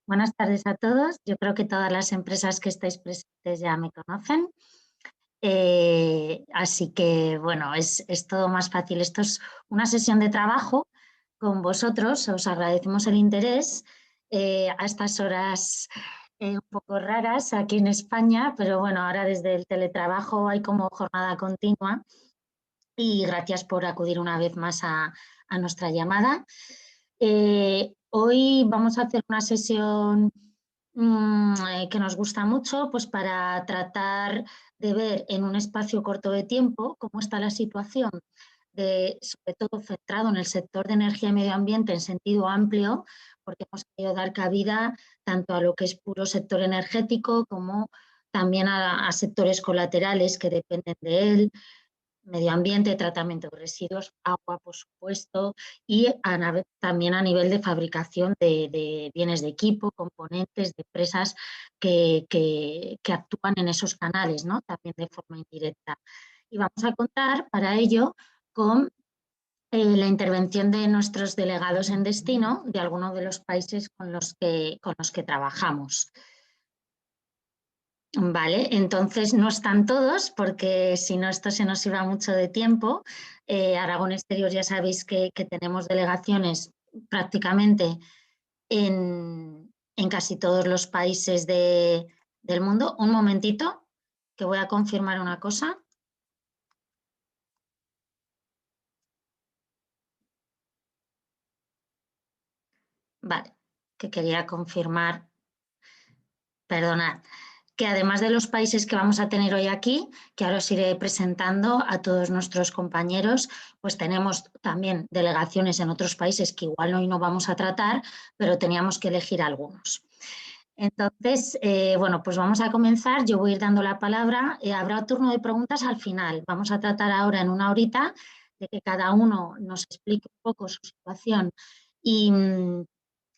Buenas tardes a todos. Yo creo que todas las empresas que estáis presentes ya me conocen. Así que, bueno, es todo más fácil. Esto es una sesión de trabajo con vosotros. Os agradecemos el interés a estas horas un poco raras aquí en España, pero bueno, ahora desde el teletrabajo hay como jornada continua y gracias por acudir una vez más a nuestra llamada. Hoy vamos a hacer una sesión que nos gusta mucho, pues para tratar de ver en un espacio corto de tiempo cómo está la situación, sobre todo centrado en el sector de energía y medio ambiente en sentido amplio, porque hemos querido dar cabida tanto a lo que es puro sector energético como también a sectores colaterales que dependen de él, medio ambiente, tratamiento de residuos, agua, por supuesto, y también a nivel de fabricación de bienes de equipo, componentes de empresas que actúan en esos canales, ¿no? También de forma indirecta. Y vamos a contar para ello con la intervención de nuestros delegados en destino de algunos de los países con los que trabajamos. Vale, entonces no están todos porque si no esto se nos iba mucho de tiempo. Aragón Exterior ya sabéis que tenemos delegaciones prácticamente en casi todos los países del mundo. Un momentito, que voy a confirmar una cosa. Vale, que quería confirmar, perdonad, que además de los países que vamos a tener hoy aquí, que ahora os iré presentando a todos nuestros compañeros, pues tenemos también delegaciones en otros países que igual hoy no vamos a tratar, pero teníamos que elegir algunos. Entonces, bueno, pues vamos a comenzar. Yo voy a ir dando la palabra. Habrá un turno de preguntas al final. Vamos a tratar ahora en una horita de que cada uno nos explique un poco su situación y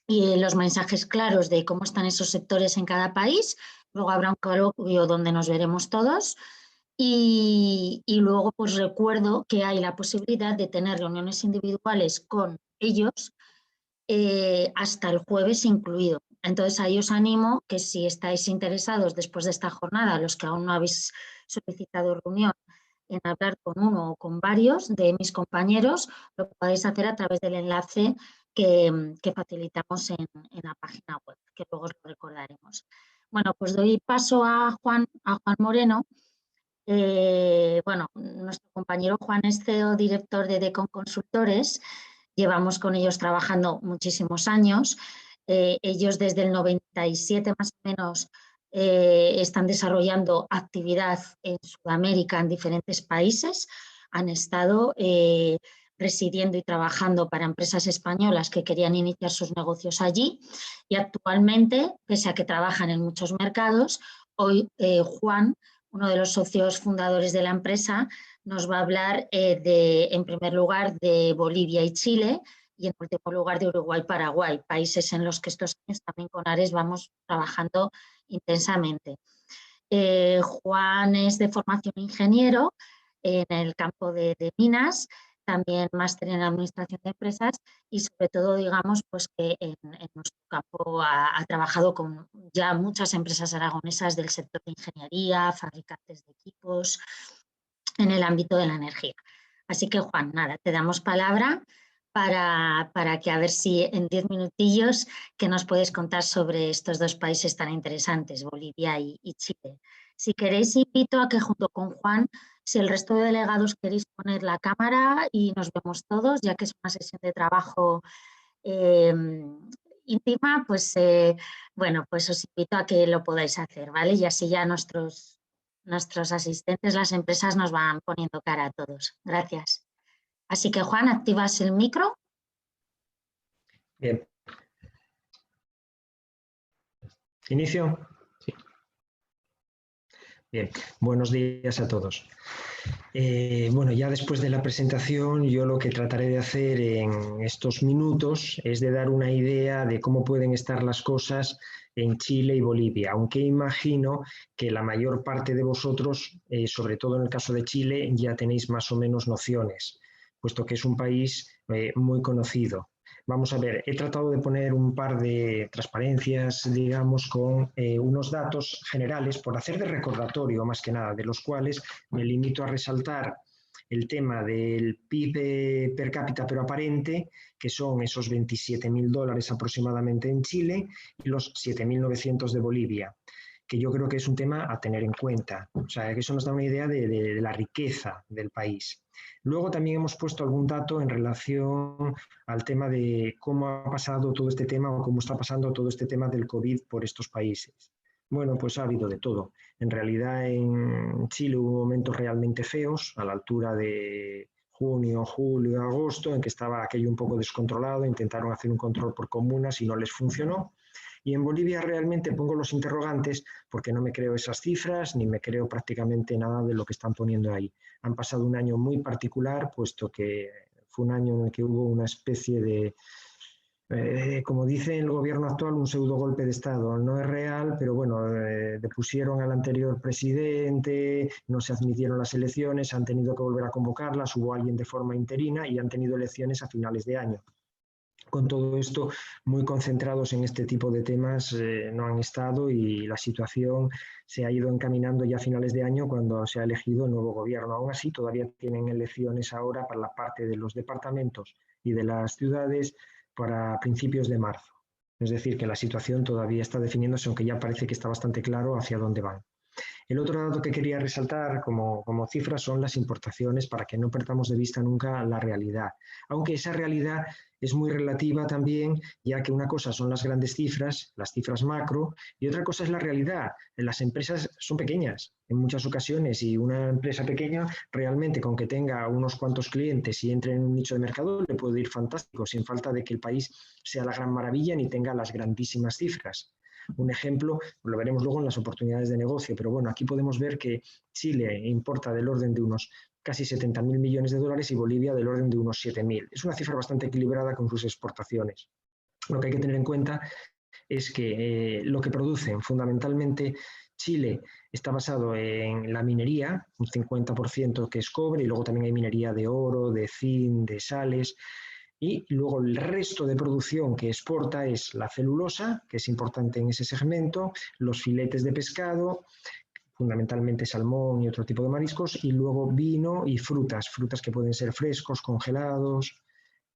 los mensajes claros de cómo están esos sectores en cada país. Luego habrá un coloquio donde nos veremos todos y luego pues recuerdo que hay la posibilidad de tener reuniones individuales con ellos hasta el jueves incluido. Entonces ahí os animo que si estáis interesados después de esta jornada, los que aún no habéis solicitado reunión, en hablar con uno o con varios de mis compañeros, lo podéis hacer a través del enlace que facilitamos en la página web, que luego os lo recordaremos. Bueno, pues doy paso a Juan Moreno. Bueno, nuestro compañero Juan es CEO, director de Decon Consultores. Llevamos con ellos trabajando muchísimos años. Ellos desde el 97 más o menos están desarrollando actividad en Sudamérica en diferentes países. Han estado residiendo y trabajando para empresas españolas que querían iniciar sus negocios allí y actualmente, pese a que trabajan en muchos mercados, hoy Juan, uno de los socios fundadores de la empresa, nos va a hablar en primer lugar de Bolivia y Chile y en último lugar de Uruguay y Paraguay, países en los que estos años también con Ares vamos trabajando intensamente. Juan es de formación ingeniero en el campo de minas, también máster en administración de empresas y sobre todo, digamos, pues que en nuestro campo ha trabajado con ya muchas empresas aragonesas del sector de ingeniería, fabricantes de equipos, en el ámbito de la energía. Así que, Juan, nada, te damos palabra para que a ver si en 10 minutillos que nos puedes contar sobre estos dos países tan interesantes, Bolivia y Chile. Si queréis, invito a que junto con Juan, si el resto de delegados queréis poner la cámara y nos vemos todos, ya que es una sesión de trabajo íntima, pues bueno, pues os invito a que lo podáis hacer, ¿vale? Y así ya nuestros asistentes, las empresas, nos van poniendo cara a todos. Gracias. Así que, Juan, activas el micro. Bien. ¿Inicio? Sí. Bien, buenos días a todos. Bueno, ya después de la presentación, yo lo que trataré de hacer en estos minutos es de dar una idea de cómo pueden estar las cosas en Chile y Bolivia, aunque imagino que la mayor parte de vosotros, sobre todo en el caso de Chile, ya tenéis más o menos nociones, puesto que es un país muy conocido. Vamos a ver, he tratado de poner un par de transparencias, digamos, con unos datos generales por hacer de recordatorio, más que nada, de los cuales me limito a resaltar el tema del PIB per cápita pero aparente, que son esos $27.000 aproximadamente en Chile y los 7.900 de Bolivia, que yo creo que es un tema a tener en cuenta. O sea, que eso nos da una idea de la riqueza del país. Luego también hemos puesto algún dato en relación al tema de cómo ha pasado todo este tema o cómo está pasando todo este tema del COVID por estos países. Bueno, pues ha habido de todo. En realidad en Chile hubo momentos realmente feos, a la altura de junio, julio, agosto, en que estaba aquello un poco descontrolado, intentaron hacer un control por comunas y no les funcionó. Y en Bolivia realmente pongo los interrogantes porque no me creo esas cifras ni me creo prácticamente nada de lo que están poniendo ahí. Han pasado un año muy particular, puesto que fue un año en el que hubo una especie de, como dice el gobierno actual, un pseudo golpe de Estado. No es real, pero bueno, depusieron al anterior presidente, no se admitieron las elecciones, han tenido que volver a convocarlas, hubo alguien de forma interina y han tenido elecciones a finales de año. Con todo esto, muy concentrados en este tipo de temas, no han estado y la situación se ha ido encaminando ya a finales de año cuando se ha elegido el nuevo gobierno. Aún así, todavía tienen elecciones ahora para la parte de los departamentos y de las ciudades para principios de marzo. Es decir, que la situación todavía está definiéndose, aunque ya parece que está bastante claro hacia dónde van. El otro dato que quería resaltar como cifras son las importaciones para que no perdamos de vista nunca la realidad. Aunque esa realidad es muy relativa también, ya que una cosa son las grandes cifras, las cifras macro, y otra cosa es la realidad. Las empresas son pequeñas en muchas ocasiones y una empresa pequeña realmente con que tenga unos cuantos clientes y entre en un nicho de mercado le puede ir fantástico, sin falta de que el país sea la gran maravilla ni tenga las grandísimas cifras. Un ejemplo, lo veremos luego en las oportunidades de negocio, pero bueno, aquí podemos ver que Chile importa del orden de unos casi 70.000 millones de dólares y Bolivia del orden de unos 7.000. Es una cifra bastante equilibrada con sus exportaciones. Lo que hay que tener en cuenta es que lo que producen fundamentalmente Chile está basado en la minería, un 50% que es cobre, y luego también hay minería de oro, de zinc, de sales. Y luego el resto de producción que exporta es la celulosa, que es importante en ese segmento, los filetes de pescado, fundamentalmente salmón y otro tipo de mariscos, y luego vino y frutas que pueden ser frescos, congelados,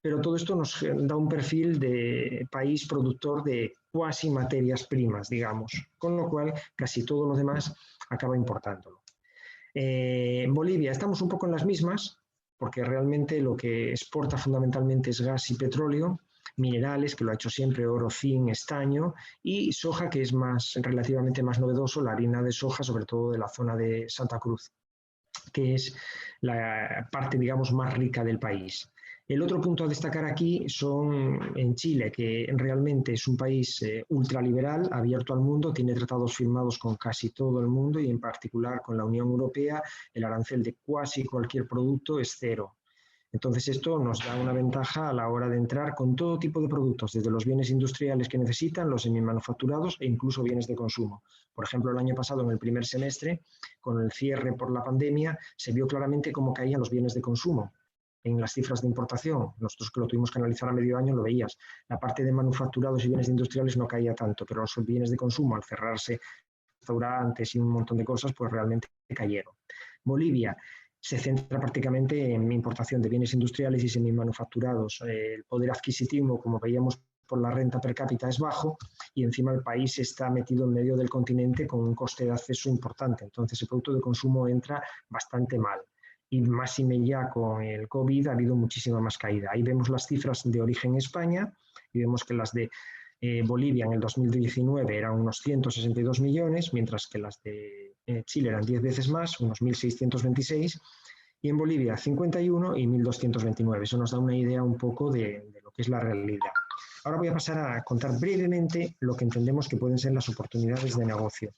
pero todo esto nos da un perfil de país productor de cuasi materias primas, digamos, con lo cual casi todo lo demás acaba importándolo. En Bolivia estamos un poco en las mismas, porque realmente lo que exporta fundamentalmente es gas y petróleo, minerales, que lo ha hecho siempre, oro, zinc, estaño, y soja, que es relativamente más novedoso, la harina de soja, sobre todo de la zona de Santa Cruz, que es la parte, digamos, más rica del país. El otro punto a destacar aquí son en Chile, que realmente es un país ultraliberal, abierto al mundo, tiene tratados firmados con casi todo el mundo y en particular con la Unión Europea. El arancel de casi cualquier producto es cero. Entonces esto nos da una ventaja a la hora de entrar con todo tipo de productos, desde los bienes industriales que necesitan, los semimanufacturados e incluso bienes de consumo. Por ejemplo, el año pasado, en el primer semestre, con el cierre por la pandemia, se vio claramente cómo caían los bienes de consumo en las cifras de importación. Nosotros que lo tuvimos que analizar a medio año lo veías. La parte de manufacturados y bienes industriales no caía tanto, pero los bienes de consumo, al cerrarse restaurantes y un montón de cosas, pues realmente cayeron. Bolivia se centra prácticamente en importación de bienes industriales y semimanufacturados. El poder adquisitivo, como veíamos por la renta per cápita, es bajo y encima el país está metido en medio del continente con un coste de acceso importante. Entonces el producto de consumo entra bastante mal. Y más ya con el COVID ha habido muchísima más caída. Ahí vemos las cifras de origen España y vemos que las de Bolivia en el 2019 eran unos 162 millones, mientras que las de Chile eran 10 veces más, unos 1.626, y en Bolivia 51 y 1.229. Eso nos da una idea un poco de lo que es la realidad. Ahora voy a pasar a contar brevemente lo que entendemos que pueden ser las oportunidades de negocio.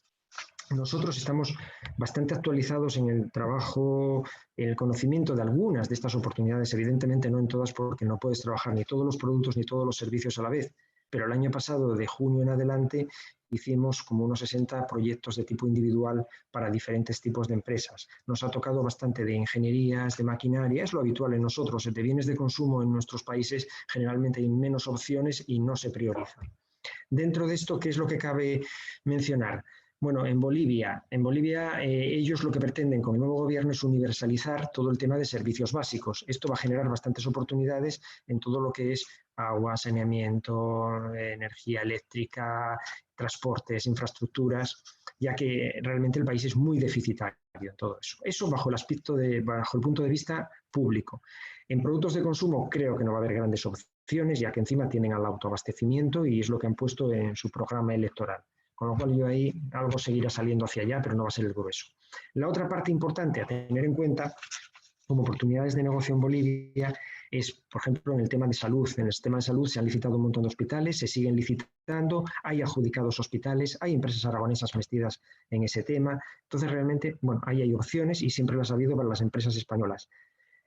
Nosotros estamos bastante actualizados en el trabajo, en el conocimiento de algunas de estas oportunidades, evidentemente no en todas porque no puedes trabajar ni todos los productos ni todos los servicios a la vez, pero el año pasado, de junio en adelante, hicimos como unos 60 proyectos de tipo individual para diferentes tipos de empresas. Nos ha tocado bastante de ingenierías, de maquinaria, es lo habitual en nosotros, de bienes de consumo en nuestros países generalmente hay menos opciones y no se prioriza. Dentro de esto, ¿qué es lo que cabe mencionar? Bueno, en Bolivia ellos lo que pretenden con el nuevo gobierno es universalizar todo el tema de servicios básicos. Esto va a generar bastantes oportunidades en todo lo que es agua, saneamiento, energía eléctrica, transportes, infraestructuras, ya que realmente el país es muy deficitario en todo eso. Eso bajo el punto de vista público. En productos de consumo creo que no va a haber grandes opciones, ya que encima tienen al autoabastecimiento y es lo que han puesto en su programa electoral. Con lo cual yo ahí algo seguirá saliendo hacia allá, pero no va a ser el grueso. La otra parte importante a tener en cuenta como oportunidades de negocio en Bolivia es, por ejemplo, en el tema de salud. En el sistema de salud se han licitado un montón de hospitales, se siguen licitando, hay adjudicados hospitales, hay empresas aragonesas metidas en ese tema. Entonces, realmente, bueno, ahí hay opciones y siempre las ha habido para las empresas españolas.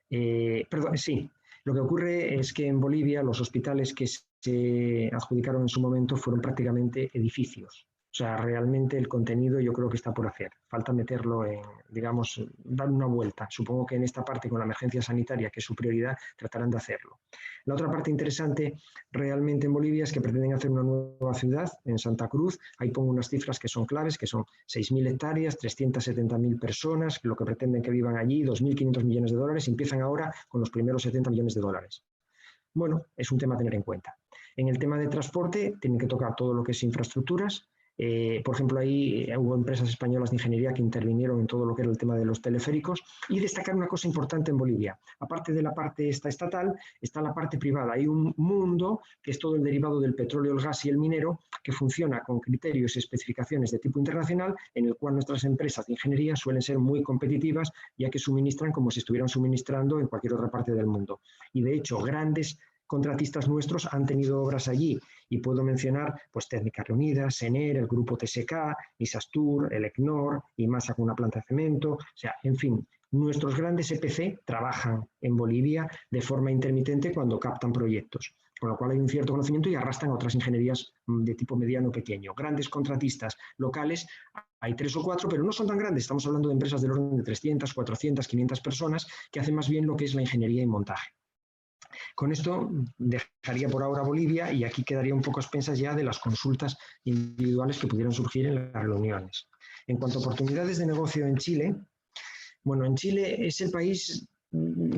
Sí, lo que ocurre es que en Bolivia los hospitales que se adjudicaron en su momento fueron prácticamente edificios. O sea, realmente el contenido yo creo que está por hacer. Falta meterlo en, digamos, dar una vuelta. Supongo que en esta parte con la emergencia sanitaria, que es su prioridad, tratarán de hacerlo. La otra parte interesante realmente en Bolivia es que pretenden hacer una nueva ciudad en Santa Cruz. Ahí pongo unas cifras que son claves, que son 6.000 hectáreas, 370.000 personas, lo que pretenden que vivan allí, 2.500 millones de dólares. Empiezan ahora con los primeros 70 millones de dólares. Bueno, es un tema a tener en cuenta. En el tema de transporte, tienen que tocar todo lo que es infraestructuras. Por ejemplo, ahí hubo empresas españolas de ingeniería que intervinieron en todo lo que era el tema de los teleféricos y destacar una cosa importante en Bolivia. Aparte de la parte estatal, está la parte privada. Hay un mundo que es todo el derivado del petróleo, el gas y el minero que funciona con criterios y especificaciones de tipo internacional en el cual nuestras empresas de ingeniería suelen ser muy competitivas ya que suministran como si estuvieran suministrando en cualquier otra parte del mundo. Y de hecho, grandes contratistas nuestros han tenido obras allí y puedo mencionar pues Técnicas Reunidas, SENER, el grupo TSK, Isastur, el ECNOR, IMASA con una planta de cemento, o sea, en fin, nuestros grandes EPC trabajan en Bolivia de forma intermitente cuando captan proyectos, con lo cual hay un cierto conocimiento y arrastran a otras ingenierías de tipo mediano o pequeño. Grandes contratistas locales hay 3 o 4, pero no son tan grandes, estamos hablando de empresas del orden de 300, 400, 500 personas que hacen más bien lo que es la ingeniería y montaje. Con esto dejaría por ahora Bolivia y aquí quedaría un poco a expensas ya de las consultas individuales que pudieran surgir en las reuniones. En cuanto a oportunidades de negocio en Chile, bueno, en Chile es el país,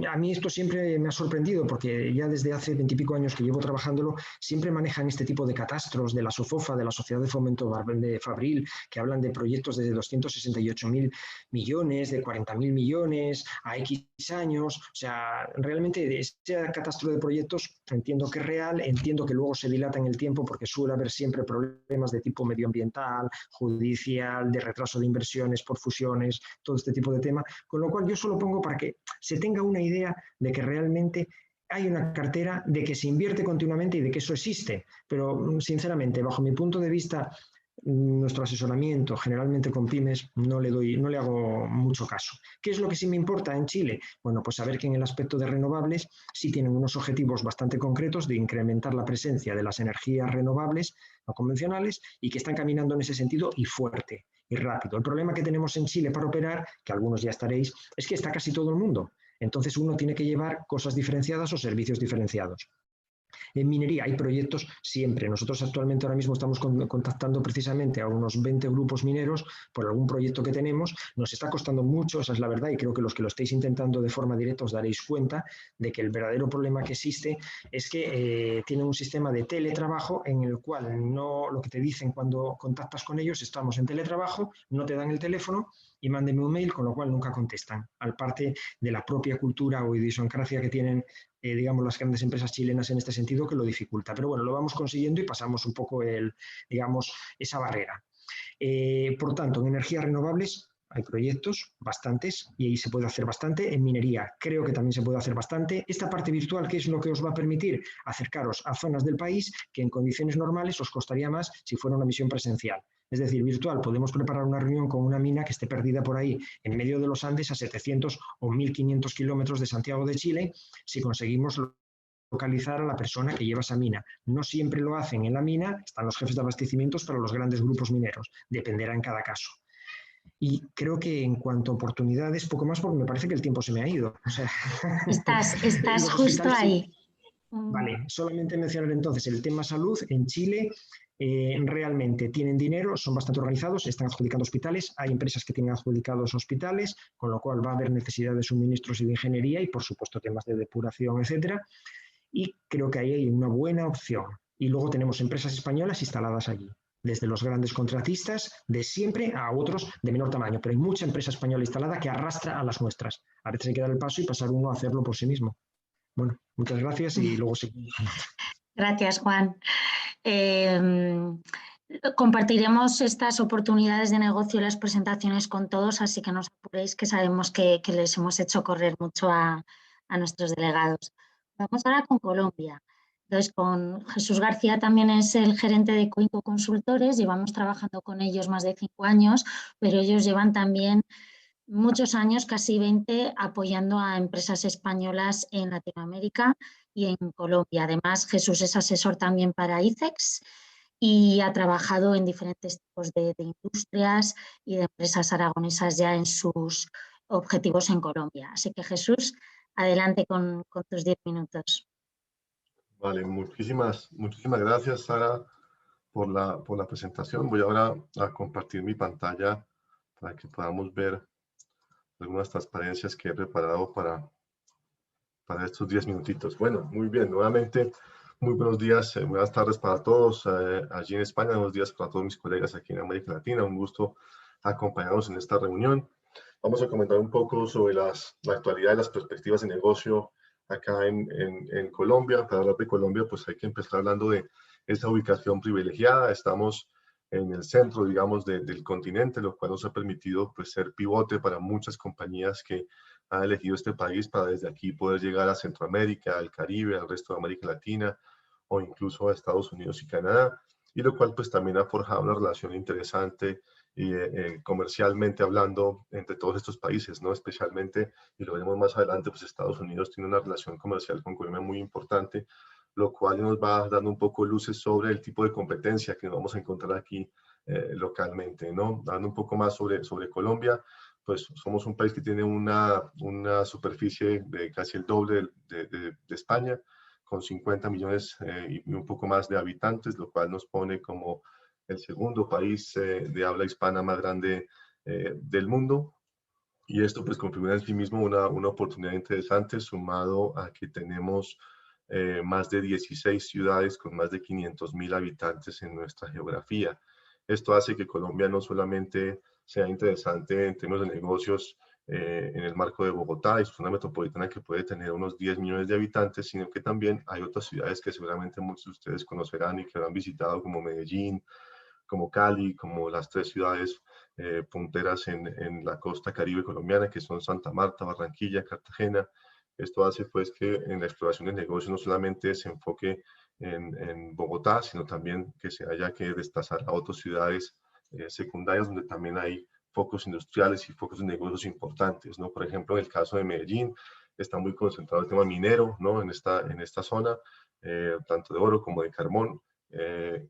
a mí esto siempre me ha sorprendido porque ya desde hace 20 y pico años que llevo trabajándolo, siempre manejan este tipo de catastros de la SOFOFA, de la Sociedad de Fomento de Fabril, que hablan de proyectos de 268.000 millones, de 40.000 millones a X años. O sea, realmente este catastro de proyectos entiendo que es real, entiendo que luego se dilata en el tiempo porque suele haber siempre problemas de tipo medioambiental, judicial, de retraso de inversiones por fusiones, todo este tipo de temas. Con lo cual yo solo pongo para que se tenga una idea de que realmente hay una cartera, de que se invierte continuamente y de que eso existe. Pero sinceramente, bajo mi punto de vista, nuestro asesoramiento generalmente con pymes no le hago mucho caso. ¿Qué es lo que sí me importa en Chile? Bueno, pues saber que en el aspecto de renovables sí tienen unos objetivos bastante concretos de incrementar la presencia de las energías renovables no convencionales y que están caminando en ese sentido y fuerte y rápido. El problema que tenemos en Chile para operar, que algunos ya estaréis, es que está casi todo el mundo. Entonces uno tiene que llevar cosas diferenciadas o servicios diferenciados. En minería hay proyectos siempre. Nosotros actualmente ahora mismo estamos contactando precisamente a unos 20 grupos mineros por algún proyecto que tenemos. Nos está costando mucho, esa es la verdad, y creo que los que lo estéis intentando de forma directa os daréis cuenta de que el verdadero problema que existe es que tienen un sistema de teletrabajo en el cual no lo que te dicen cuando contactas con ellos, estamos en teletrabajo, no te dan el teléfono y mándenme un mail, con lo cual nunca contestan, al parte de la propia cultura o idiosincrasia que tienen digamos, las grandes empresas chilenas en este sentido que lo dificulta. Pero bueno, lo vamos consiguiendo y pasamos un poco digamos, esa barrera. Por tanto, en energías renovables hay proyectos, bastantes, y ahí se puede hacer bastante. En minería creo que también se puede hacer bastante. Esta parte virtual, ¿qué es lo que os va a permitir? Acercaros a zonas del país que en condiciones normales os costaría más si fuera una misión presencial. Es decir, virtual, podemos preparar una reunión con una mina que esté perdida por ahí en medio de los Andes a 700 o 1.500 kilómetros de Santiago de Chile, si conseguimos localizar a la persona que lleva esa mina. No siempre lo hacen en la mina, están los jefes de abastecimientos para los grandes grupos mineros, dependerá en cada caso. Y creo que en cuanto a oportunidades, poco más porque me parece que el tiempo se me ha ido. O sea, Estás los justo hospitales sí. ahí. Vale, solamente mencionar entonces el tema salud. En Chile realmente tienen dinero, son bastante organizados, están adjudicando hospitales, hay empresas que tienen adjudicados hospitales, con lo cual va a haber necesidad de suministros y de ingeniería y por supuesto temas de depuración, etcétera. Y creo que ahí hay una buena opción. Y luego tenemos empresas españolas instaladas allí, desde los grandes contratistas de siempre a otros de menor tamaño, pero hay mucha empresa española instalada que arrastra a las nuestras. A veces hay que dar el paso y pasar uno a hacerlo por sí mismo. Bueno, muchas gracias y luego seguimos. Gracias, Juan. Compartiremos estas oportunidades de negocio y las presentaciones con todos, así que no os apuréis, que sabemos que les hemos hecho correr mucho a nuestros delegados. Vamos ahora con Colombia. Entonces, con Jesús García también es el gerente de Coinco Consultores, llevamos trabajando con ellos más de 5 años, pero ellos llevan también muchos años, casi 20, apoyando a empresas españolas en Latinoamérica y en Colombia. Además, Jesús es asesor también para ICEX y ha trabajado en diferentes tipos de industrias y de empresas aragonesas ya en sus objetivos en Colombia. Así que, Jesús, adelante con tus 10 minutos. Vale, muchísimas gracias, Sara, por la presentación. Voy ahora a compartir mi pantalla para que podamos ver algunas transparencias que he preparado para estos 10 minutitos. Bueno, muy bien, nuevamente, muy buenos días, buenas tardes para todos allí en España, buenos días para todos mis colegas aquí en América Latina. Un gusto acompañarnos en esta reunión. Vamos a comentar un poco sobre la actualidad y las perspectivas de negocio acá en Colombia. Para hablar de Colombia, pues hay que empezar hablando de esa ubicación privilegiada. Estamos en el centro, digamos, del continente, lo cual nos ha permitido pues, ser pivote para muchas compañías que han elegido este país para desde aquí poder llegar a Centroamérica, al Caribe, al resto de América Latina o incluso a Estados Unidos y Canadá, y lo cual pues también ha forjado una relación interesante y comercialmente hablando entre todos estos países, ¿no? Especialmente, y lo veremos más adelante, pues Estados Unidos tiene una relación comercial con Colombia muy importante, lo cual nos va dando un poco luces sobre el tipo de competencia que nos vamos a encontrar aquí localmente, ¿no? Dando un poco más sobre Colombia, pues somos un país que tiene una superficie de casi el doble de España, con 50 millones y un poco más de habitantes, lo cual nos pone como el segundo país de habla hispana más grande del mundo. Y esto pues configura en sí mismo una oportunidad interesante, sumado a que tenemos más de 16 ciudades con más de 500.000 habitantes en nuestra geografía. Esto hace que Colombia no solamente sea interesante en términos de negocios en el marco de Bogotá y su zona metropolitana que puede tener unos 10 millones de habitantes, sino que también hay otras ciudades que seguramente muchos de ustedes conocerán y que habrán visitado, como Medellín, como Cali, como las 3 ciudades punteras en la costa caribe colombiana, que son Santa Marta, Barranquilla, Cartagena. Esto hace pues que en la exploración de negocios no solamente se enfoque en Bogotá, sino también que se haya que desplazar a otras ciudades secundarias donde también hay focos industriales y focos de negocios importantes, ¿no? Por ejemplo, en el caso de Medellín, está muy concentrado el tema minero, ¿no? En esta zona, tanto de oro como de carbón.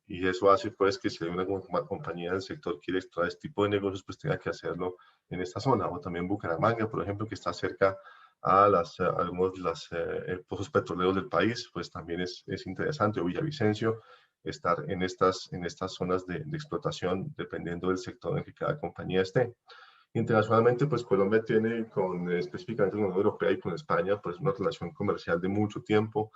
Y eso hace pues que si una compañía del sector quiere extraer este tipo de negocios, pues tenga que hacerlo en esta zona. O también Bucaramanga, por ejemplo, que está cerca a algunos de los pozos petroleros del país, pues también es interesante. O Villavicencio, estar en estas zonas de explotación, dependiendo del sector en que cada compañía esté. Internacionalmente, pues Colombia tiene específicamente con la Unión Europea y con España, pues una relación comercial de mucho tiempo.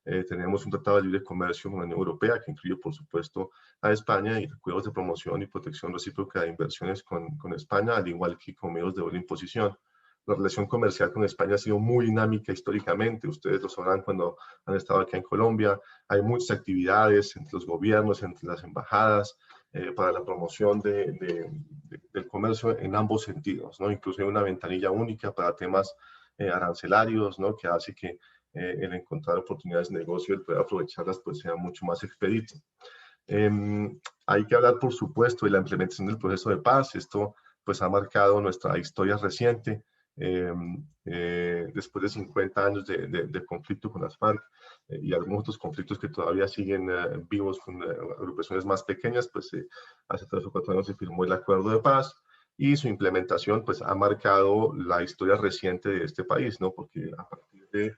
Tenemos un tratado de libre comercio con la Unión Europea que incluye, por supuesto, a España y acuerdos de promoción y protección recíproca de inversiones con España, al igual que con medios de buena imposición. La relación comercial con España ha sido muy dinámica históricamente. Ustedes lo sabrán cuando han estado aquí en Colombia. Hay muchas actividades entre los gobiernos, entre las embajadas, para la promoción del comercio en ambos sentidos, ¿no? Incluso hay una ventanilla única para temas arancelarios, ¿no? Que hace que el encontrar oportunidades de negocio, el poder aprovecharlas, pues sea mucho más expedito. Hay que hablar, por supuesto, de la implementación del proceso de paz. Esto pues ha marcado nuestra historia reciente. después de 50 años de conflicto con las FARC y algunos otros conflictos que todavía siguen vivos con agrupaciones más pequeñas, pues hace 3 o 4 años se firmó el acuerdo de paz y su implementación pues ha marcado la historia reciente de este país, ¿no? Porque a partir de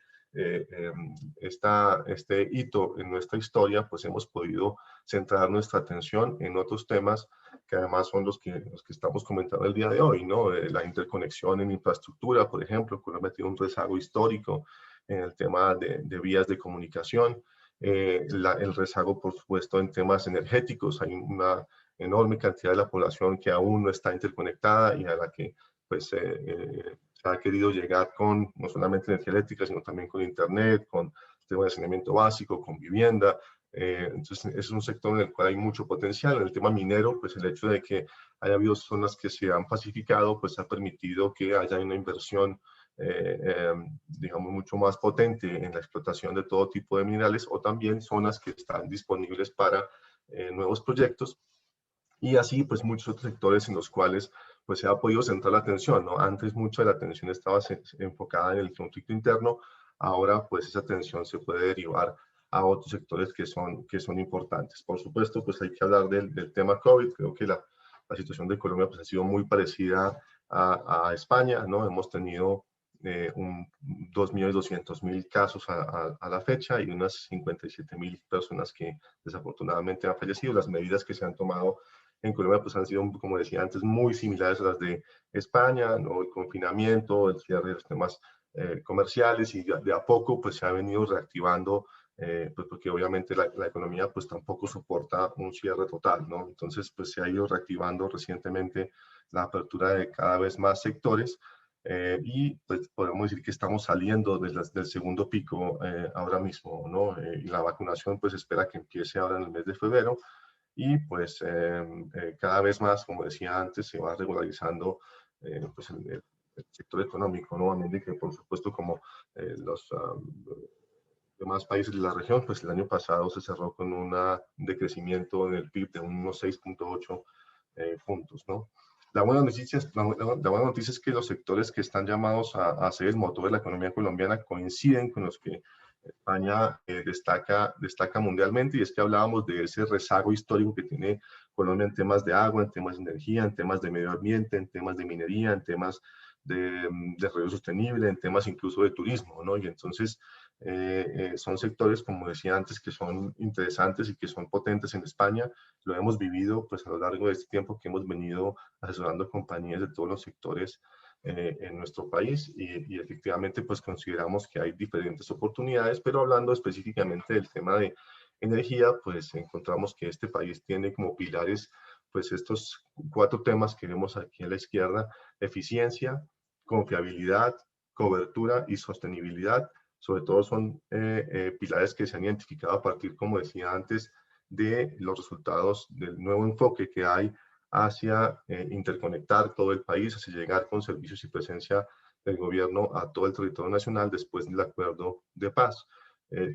este hito en nuestra historia, pues hemos podido centrar nuestra atención en otros temas que además son los que estamos comentando el día de hoy, ¿no? La interconexión en infraestructura, por ejemplo, Colombia tiene un rezago histórico en el tema de vías de comunicación, el rezago, por supuesto, en temas energéticos. Hay una enorme cantidad de la población que aún no está interconectada y a la que pues se ha querido llegar con no solamente energía eléctrica, sino también con internet, con temas de saneamiento básico, con vivienda. Entonces es un sector en el cual hay mucho potencial. En el tema minero, pues el hecho de que haya habido zonas que se han pacificado, pues ha permitido que haya una inversión digamos, mucho más potente en la explotación de todo tipo de minerales, o también zonas que están disponibles para nuevos proyectos. Y así, pues, muchos otros sectores en los cuales pues, se ha podido centrar la atención, ¿no? Antes mucha de la atención estaba enfocada en el conflicto interno, ahora, pues, esa atención se puede derivar a otros sectores que son importantes. Por supuesto, pues, hay que hablar del tema COVID. Creo que la situación de Colombia, pues, ha sido muy parecida a España, ¿no? Hemos tenido 2.200.000 casos a la fecha y unas 57.000 personas que desafortunadamente han fallecido. Las medidas que se han tomado en Colombia pues han sido, como decía antes, muy similares a las de España, ¿no? El confinamiento, el cierre de los temas comerciales, y de a poco pues se ha venido reactivando, pues porque obviamente la economía pues tampoco soporta un cierre total, ¿no? Entonces pues se ha ido reactivando recientemente la apertura de cada vez más sectores. Y pues podemos decir que estamos saliendo del segundo pico ahora mismo, ¿no? Y la vacunación pues espera que empiece ahora en el mes de febrero, y pues cada vez más, como decía antes, se va regularizando pues el sector económico, ¿no? A medida que, por supuesto, como los demás países de la región, pues el año pasado se cerró con un decrecimiento en el PIB de unos 6.8 puntos, ¿no? La buena noticia es que los sectores que están llamados a ser el motor de la economía colombiana coinciden con los que España destaca mundialmente, y es que hablábamos de ese rezago histórico que tiene Colombia en temas de agua, en temas de energía, en temas de medio ambiente, en temas de minería, en temas de desarrollo sostenible, en temas incluso de turismo, ¿no? Y entonces son sectores, como decía antes, que son interesantes y que son potentes en España. Lo hemos vivido pues a lo largo de este tiempo que hemos venido asesorando compañías de todos los sectores en nuestro país, y efectivamente pues consideramos que hay diferentes oportunidades, pero hablando específicamente del tema de energía, pues encontramos que este país tiene como pilares pues estos 4 temas que vemos aquí a la izquierda: eficiencia, confiabilidad, cobertura y sostenibilidad. Sobre todo son pilares que se han identificado a partir, como decía antes, de los resultados del nuevo enfoque que hay hacia interconectar todo el país, hacia llegar con servicios y presencia del gobierno a todo el territorio nacional después del acuerdo de paz.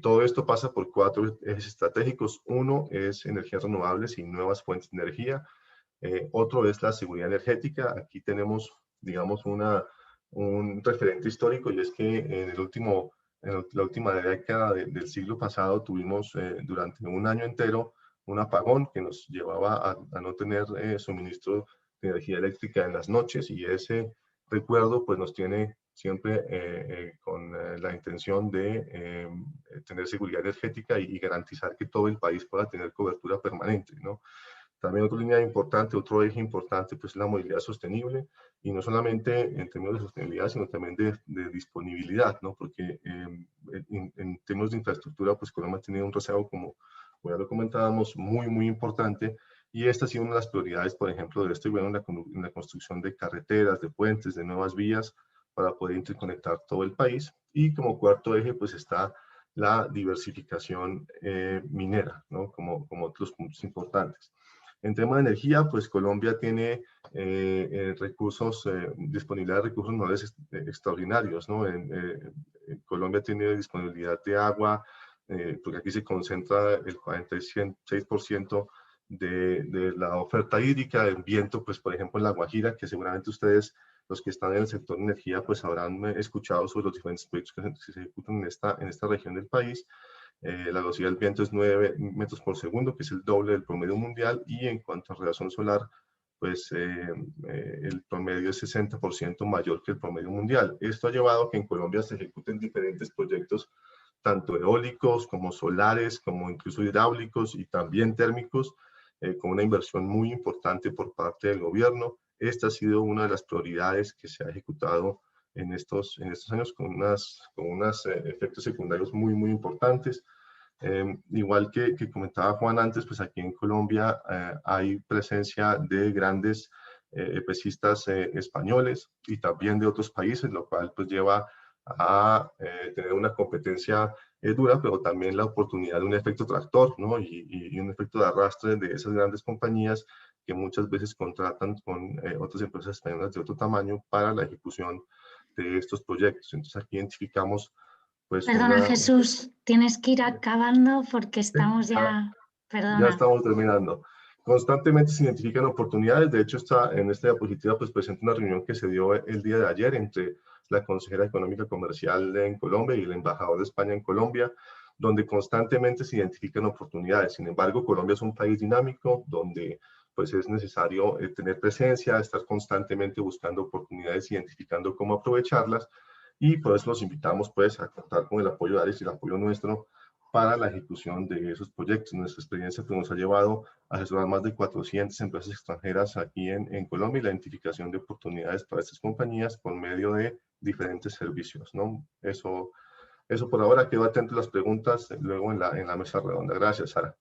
Todo esto pasa por 4 ejes estratégicos. Uno es energías renovables y nuevas fuentes de energía. Otro es la seguridad energética. Aquí tenemos, digamos, un referente histórico, y es que en la última década del siglo pasado tuvimos durante un año entero un apagón que nos llevaba a no tener suministro de energía eléctrica en las noches, y ese recuerdo pues nos tiene siempre con la intención de tener seguridad energética y garantizar que todo el país pueda tener cobertura permanente, ¿no? También otra línea importante, otro eje importante, pues la movilidad sostenible, y no solamente en términos de sostenibilidad, sino también de disponibilidad, ¿no? Porque en términos de infraestructura, pues Colombia ha tenido un rezago, como ya lo comentábamos, muy importante, y esta ha sido una de las prioridades, por ejemplo, de este gobierno en la construcción de carreteras, de puentes, de nuevas vías para poder interconectar todo el país. Y como cuarto eje, pues está la diversificación minera, ¿no? Como otros puntos importantes. En tema de energía, pues Colombia tiene disponibilidad de recursos naturales extraordinarios, ¿no? Colombia tiene disponibilidad de agua, porque aquí se concentra el 46% de la oferta hídrica. En viento, pues por ejemplo en La Guajira, que seguramente ustedes los que están en el sector de energía pues habrán escuchado sobre los diferentes proyectos que se ejecutan en esta región del país. La velocidad del viento es 9 metros por segundo, que es el doble del promedio mundial, y en cuanto a radiación solar, pues el promedio es 60% mayor que el promedio mundial. Esto ha llevado a que en Colombia se ejecuten diferentes proyectos, tanto eólicos como solares, como incluso hidráulicos y también térmicos, con una inversión muy importante por parte del gobierno. Esta ha sido una de las prioridades que se ha ejecutado en estos años con unos efectos secundarios muy, muy importantes. Igual que comentaba Juan antes, pues aquí en Colombia hay presencia de grandes EPCistas españoles y también de otros países, lo cual pues lleva a tener una competencia dura, pero también la oportunidad de un efecto tractor, ¿no? Y un efecto de arrastre de esas grandes compañías que muchas veces contratan con otras empresas españolas de otro tamaño para la ejecución de estos proyectos. Entonces aquí identificamos pues Perdona, Jesús, tienes que ir acabando porque estamos ya... Ya Perdona. estamos terminando. Constantemente se identifican oportunidades. De hecho, en esta diapositiva pues presenta una reunión que se dio el día de ayer entre la consejera económica comercial en Colombia y el embajador de España en Colombia, donde constantemente se identifican oportunidades. Sin embargo, Colombia es un país dinámico donde pues es necesario tener presencia, estar constantemente buscando oportunidades, identificando cómo aprovecharlas, y por eso los invitamos pues a contar con el apoyo de Ares y el apoyo nuestro para la ejecución de esos proyectos. Nuestra experiencia pues, nos ha llevado a asesorar más de 400 empresas extranjeras aquí en Colombia, y la identificación de oportunidades para estas compañías por medio de diferentes servicios, ¿no? Eso por ahora. Quedo atento a las preguntas luego en la mesa redonda. Gracias, Sara.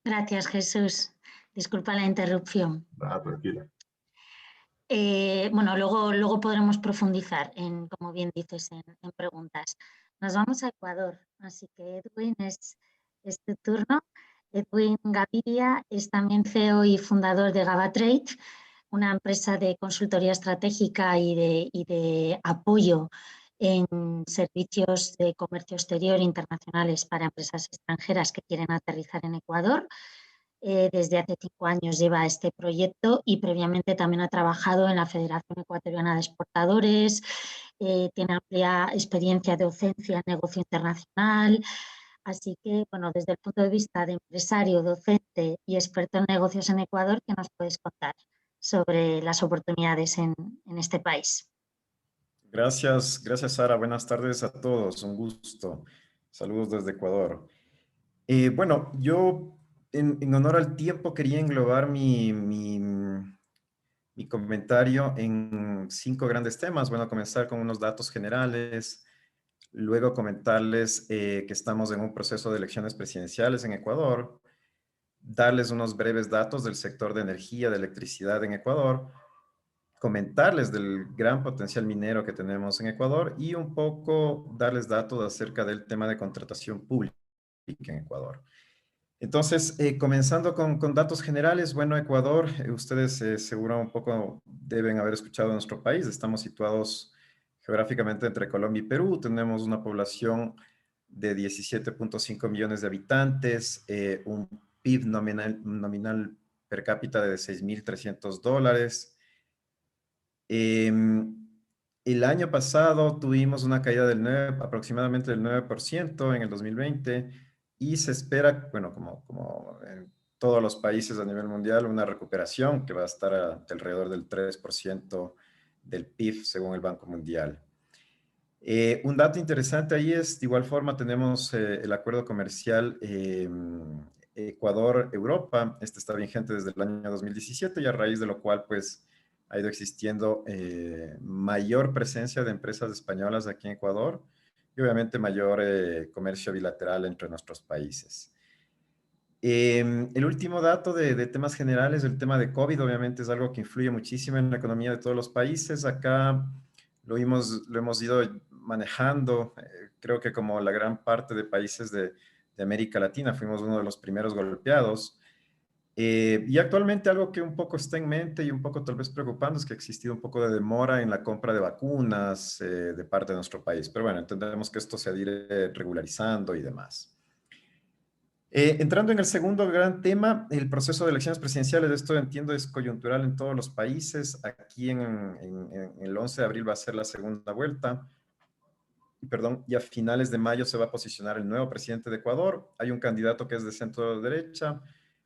Gracias, Jesús. Disculpa la interrupción. Ah, tranquila. Bueno, luego podremos profundizar en, como bien dices, en preguntas. Nos vamos a Ecuador, así que Edwin, es tu turno. Edwin Gaviria es también CEO y fundador de GavaTrade, una empresa de consultoría estratégica y de apoyo en servicios de comercio exterior internacionales para empresas extranjeras que quieren aterrizar en Ecuador. Desde hace 5 años lleva este proyecto y previamente también ha trabajado en la Federación Ecuatoriana de Exportadores, tiene amplia experiencia de docencia en negocio internacional, así que, bueno, desde el punto de vista de empresario, docente y experto en negocios en Ecuador, ¿qué nos puedes contar sobre las oportunidades en este país? Gracias, Sara. Buenas tardes a todos. Un gusto. Saludos desde Ecuador. Bueno, yo en honor al tiempo quería englobar mi comentario en 5 grandes temas. Bueno, comenzar con unos datos generales, luego comentarles que estamos en un proceso de elecciones presidenciales en Ecuador, darles unos breves datos del sector de energía, de electricidad en Ecuador, comentarles del gran potencial minero que tenemos en Ecuador y un poco darles datos acerca del tema de contratación pública en Ecuador. Entonces, comenzando con datos generales, bueno, Ecuador, ustedes seguro un poco deben haber escuchado de nuestro país. Estamos situados geográficamente entre Colombia y Perú. Tenemos una población de 17.5 millones de habitantes, un PIB nominal per cápita de $6.300. El año pasado tuvimos una caída aproximadamente del 9% en el 2020, y se espera, bueno, como en todos los países a nivel mundial, una recuperación que va a estar alrededor del 3% del PIB según el Banco Mundial. Un dato interesante ahí es, de igual forma, tenemos el acuerdo comercial Ecuador-Europa. Este está vigente desde el año 2017, y a raíz de lo cual, pues, ha ido existiendo mayor presencia de empresas españolas aquí en Ecuador y obviamente mayor comercio bilateral entre nuestros países. El último dato de temas generales, el tema de COVID, obviamente es algo que influye muchísimo en la economía de todos los países. Acá lo hemos ido manejando, creo que como la gran parte de países de América Latina, fuimos uno de los primeros golpeados. Y actualmente algo que un poco está en mente y un poco tal vez preocupando es que ha existido un poco de demora en la compra de vacunas de parte de nuestro país. Pero bueno, entendemos que esto se irá regularizando y demás. Entrando en el segundo gran tema, el proceso de elecciones presidenciales, esto entiendo es coyuntural en todos los países. Aquí en el 11 de abril va a ser la segunda vuelta. Perdón, y a finales de mayo se va a posicionar el nuevo presidente de Ecuador. Hay un candidato que es de centro derecha,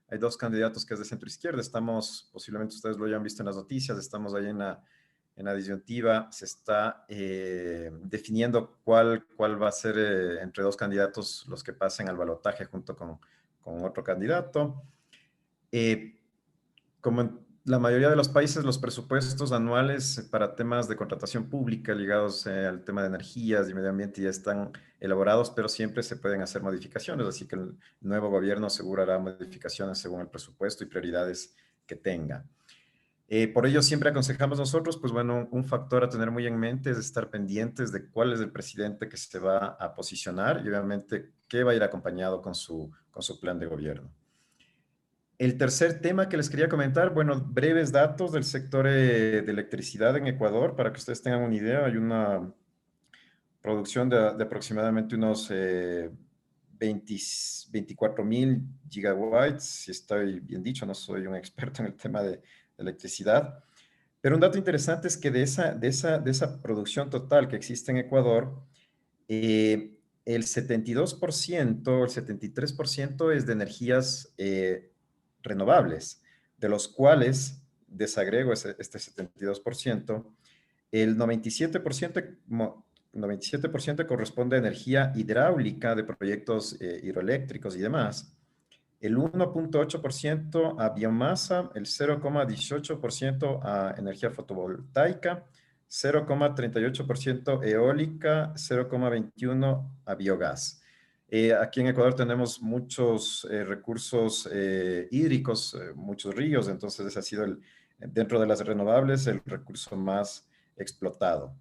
hay dos candidatos que es de centro izquierda. Estamos, posiblemente ustedes lo hayan visto en las noticias, estamos ahí en la disyuntiva. Se está definiendo cuál va a ser entre dos candidatos los que pasen al balotaje junto con otro candidato. Como en la mayoría de los países, los presupuestos anuales para temas de contratación pública ligados al tema de energías y medio ambiente ya están elaborados, pero siempre se pueden hacer modificaciones, así que el nuevo gobierno seguro hará modificaciones según el presupuesto y prioridades que tenga. Por ello, siempre aconsejamos nosotros, pues bueno, un factor a tener muy en mente es estar pendientes de cuál es el presidente que se va a posicionar y obviamente qué va a ir acompañado con su plan de gobierno. El tercer tema que les quería comentar, bueno, breves datos del sector de electricidad en Ecuador, para que ustedes tengan una idea. Hay una producción de aproximadamente unos 24.000 gigawatts, si estoy bien dicho, no soy un experto en el tema de electricidad. Pero un dato interesante es que de esa producción total que existe en Ecuador, el 72%, el 73% es de energías renovables, de los cuales, desagrego este 72%, el 97% corresponde a energía hidráulica de proyectos hidroeléctricos y demás, el 1.8% a biomasa, el 0.18% a energía fotovoltaica, 0.38% eólica, 0.21% a biogás. Aquí en Ecuador tenemos muchos recursos hídricos, muchos ríos, entonces ese ha sido, dentro de las renovables, el recurso más explotado.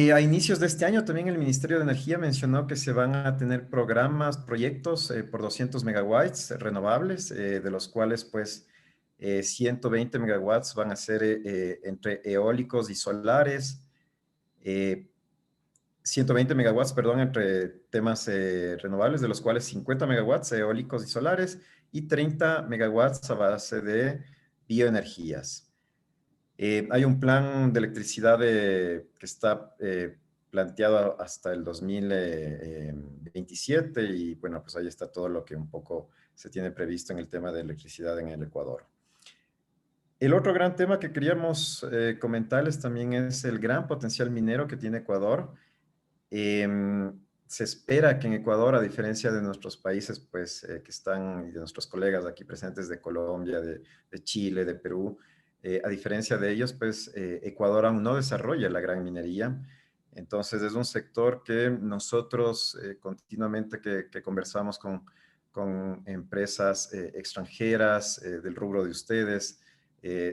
A inicios de este año también el Ministerio de Energía mencionó que se van a tener proyectos por 200 megawatts renovables, de los cuales pues 120 megawatts van a ser entre eólicos y solares, 120 megawatts, perdón, entre temas renovables, de los cuales 50 megawatts eólicos y solares y 30 megawatts a base de bioenergías. Hay un plan de electricidad que está planteado hasta el 2027 y bueno, pues ahí está todo lo que un poco se tiene previsto en el tema de electricidad en el Ecuador. El otro gran tema que queríamos comentarles también es el gran potencial minero que tiene Ecuador. Se espera que en Ecuador, a diferencia de nuestros países, pues, que están, y de nuestros colegas aquí presentes de Colombia, de Chile, de Perú, a diferencia de ellos, pues, Ecuador aún no desarrolla la gran minería. Entonces, es un sector que nosotros continuamente que conversamos con empresas extranjeras del rubro de ustedes,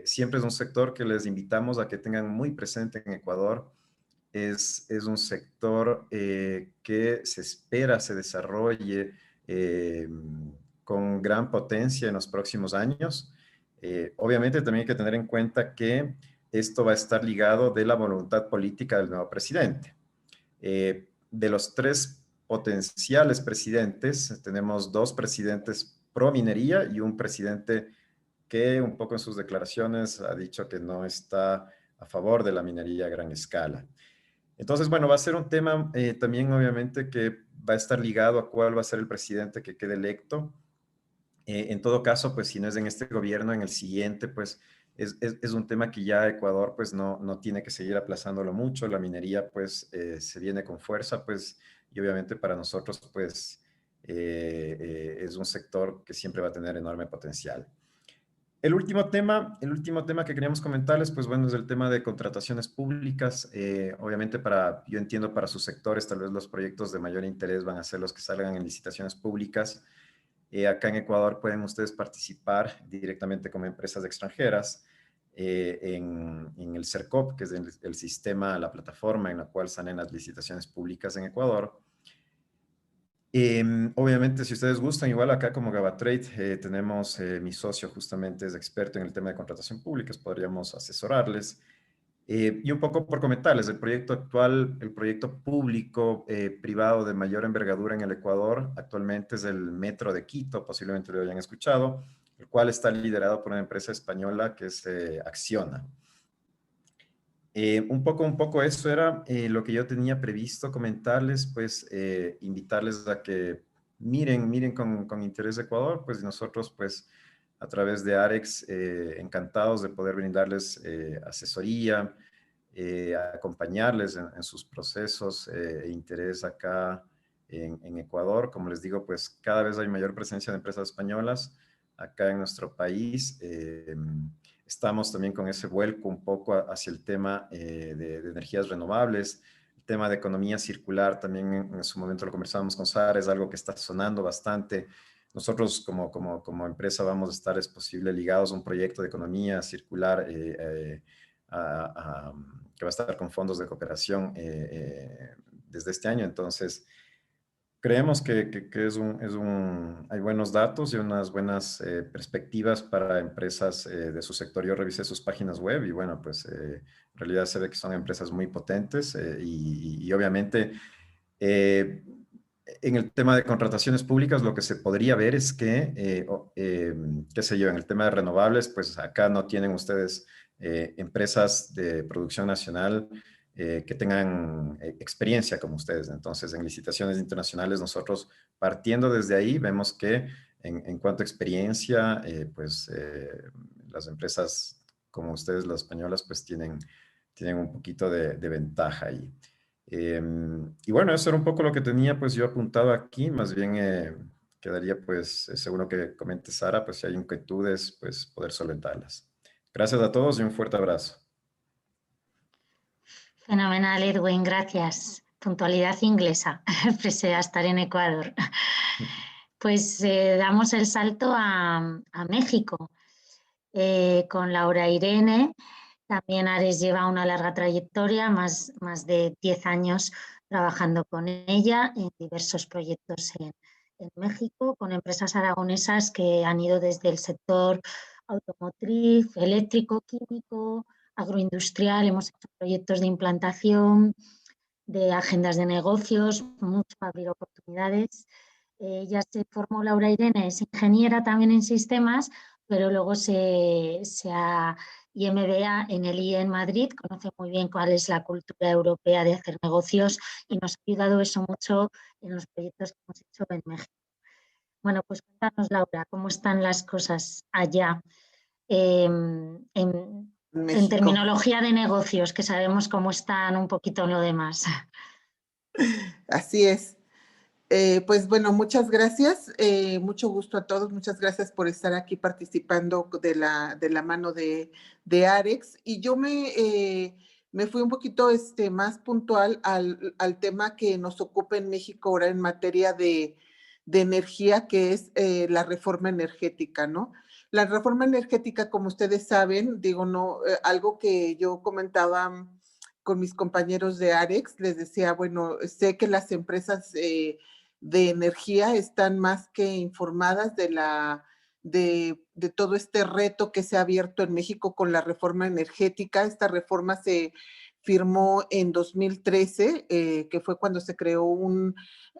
siempre es un sector que les invitamos a que tengan muy presente en Ecuador. Es un sector que se espera se desarrolle con gran potencia en los próximos años. Obviamente también hay que tener en cuenta que esto va a estar ligado de la voluntad política del nuevo presidente. De los 3 potenciales presidentes, tenemos 2 presidentes pro minería y un presidente que un poco en sus declaraciones ha dicho que no está a favor de la minería a gran escala. Entonces, bueno, va a ser un tema también obviamente que va a estar ligado a cuál va a ser el presidente que quede electo. En todo caso, pues si no es en este gobierno, en el siguiente, pues es un tema que ya Ecuador pues no tiene que seguir aplazándolo mucho. La minería pues se viene con fuerza, pues, y obviamente para nosotros pues es un sector que siempre va a tener enorme potencial. El último tema que queríamos comentarles, pues bueno, es el tema de contrataciones públicas. Obviamente yo entiendo para sus sectores, tal vez los proyectos de mayor interés van a ser los que salgan en licitaciones públicas. Acá en Ecuador pueden ustedes participar directamente como empresas extranjeras en el CERCOP, que es el sistema, la plataforma en la cual salen las licitaciones públicas en Ecuador. Obviamente, si ustedes gustan, igual acá como GabaTrade tenemos, mi socio justamente es experto en el tema de contratación pública, podríamos asesorarles. Y un poco por comentarles, el proyecto actual, el proyecto público privado de mayor envergadura en el Ecuador actualmente es el Metro de Quito, posiblemente lo hayan escuchado, el cual está liderado por una empresa española que es Acciona. Un poco eso era lo que yo tenía previsto comentarles, pues invitarles a que miren con interés Ecuador, pues nosotros pues a través de Arex encantados de poder brindarles asesoría, acompañarles en sus procesos e interés acá en Ecuador. Como les digo, pues cada vez hay mayor presencia de empresas españolas acá en nuestro país. Estamos también con ese vuelco un poco hacia el tema de energías renovables. El tema de economía circular también en su momento lo conversábamos con Sara, es algo que está sonando bastante. Nosotros como empresa vamos a estar, es posible, ligados a un proyecto de economía circular que va a estar con fondos de cooperación desde este año. Entonces, creemos que hay buenos datos y unas buenas perspectivas para empresas de su sector. Yo revisé sus páginas web y bueno, pues en realidad se ve que son empresas muy potentes y obviamente en el tema de contrataciones públicas lo que se podría ver es que, qué sé yo, en el tema de renovables, pues acá no tienen ustedes empresas de producción nacional que tengan experiencia como ustedes. Entonces, en licitaciones internacionales, nosotros partiendo desde ahí, vemos que en cuanto a experiencia, las empresas como ustedes, las españolas, pues tienen un poquito de ventaja ahí. Y bueno, eso era un poco lo que tenía pues yo apuntado aquí, más bien quedaría pues seguro que comente Sara, pues si hay inquietudes, pues poder solventarlas. Gracias a todos y un fuerte abrazo. Fenomenal, Edwin, gracias. Puntualidad inglesa, pese a estar en Ecuador. Pues damos el salto a México con Laura Irene. También Ares lleva una larga trayectoria, más de 10 años trabajando con ella en diversos proyectos en México, con empresas aragonesas que han ido desde el sector automotriz, eléctrico, químico, agroindustrial. Hemos hecho proyectos de implantación, de agendas de negocios, mucho para abrir oportunidades. Ella se formó, Laura Irene, es ingeniera también en sistemas, pero luego se ha MBA en el IE en Madrid, conoce muy bien cuál es la cultura europea de hacer negocios y nos ha ayudado eso mucho en los proyectos que hemos hecho en México. Bueno, pues cuéntanos, Laura, cómo están las cosas allá en terminología de negocios, que sabemos cómo están un poquito en lo demás. Así es. Pues bueno, muchas gracias, mucho gusto a todos, muchas gracias por estar aquí participando de la mano de Arex. Y yo me fui un poquito más puntual al tema que nos ocupa en México ahora en materia de energía, que es la reforma energética, ¿no? La reforma energética, como ustedes saben, digo, no, algo que yo comentaba con mis compañeros de Arex, les decía, bueno, sé que las empresas de energía están más que informadas de todo este reto que se ha abierto en México con la reforma energética. Esta reforma se firmó en 2013, que fue cuando se creó un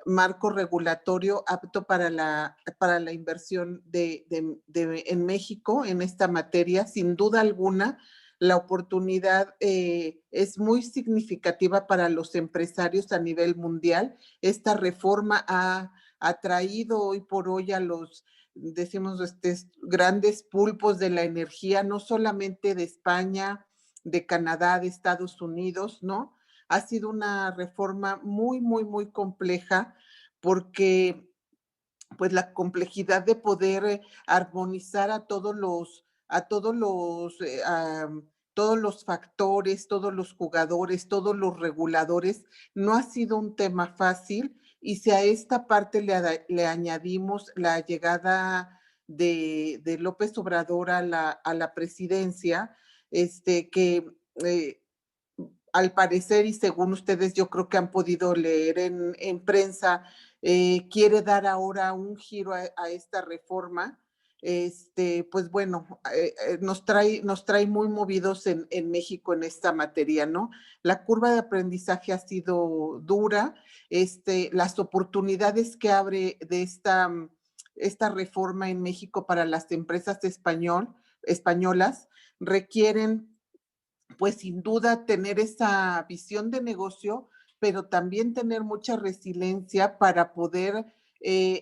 marco regulatorio apto para la inversión en México en esta materia. Sin duda alguna, la oportunidad es muy significativa para los empresarios a nivel mundial. Esta reforma ha traído hoy por hoy a los, decimos, grandes pulpos de la energía, no solamente de España, de Canadá, de Estados Unidos, ¿no? Ha sido una reforma muy, muy, muy compleja porque pues la complejidad de poder armonizar a todos los factores, todos los jugadores, todos los reguladores, no ha sido un tema fácil. Y si a esta parte le añadimos la llegada de López Obrador a la presidencia, que al parecer, y según ustedes yo creo que han podido leer en prensa, quiere dar ahora un giro a esta reforma. pues bueno, nos trae muy movidos en México en esta materia, ¿no? La curva de aprendizaje ha sido dura, las oportunidades que abre de esta reforma en México para las empresas españolas requieren, pues sin duda, tener esa visión de negocio, pero también tener mucha resiliencia para poder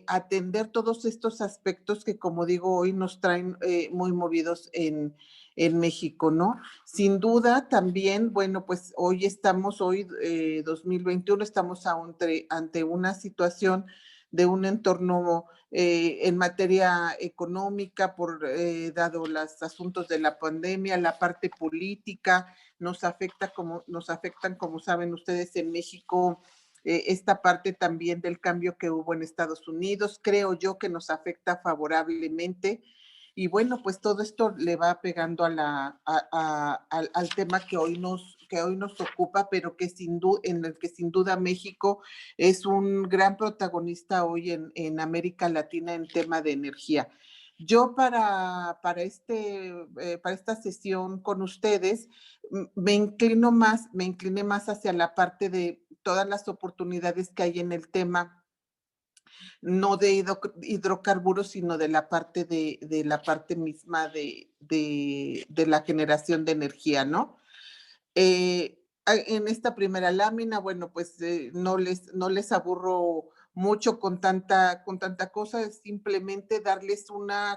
atender todos estos aspectos que, como digo, hoy nos traen muy movidos en México, ¿no? Sin duda, también, bueno, pues hoy 2021, estamos ante una situación de un entorno en materia económica, dado los asuntos de la pandemia, la parte política, nos afectan, como saben ustedes, en México, esta parte también del cambio que hubo en Estados Unidos, creo yo que nos afecta favorablemente. Y bueno, pues todo esto le va pegando al tema que hoy nos ocupa, pero en el que sin duda México es un gran protagonista hoy en América Latina en tema de energía. Yo para esta sesión con ustedes me incliné más hacia la parte de todas las oportunidades que hay en el tema, no de hidrocarburos, sino de la parte misma de la generación de energía, ¿no? En esta primera lámina, bueno, pues no les aburro mucho con tanta cosa, es simplemente darles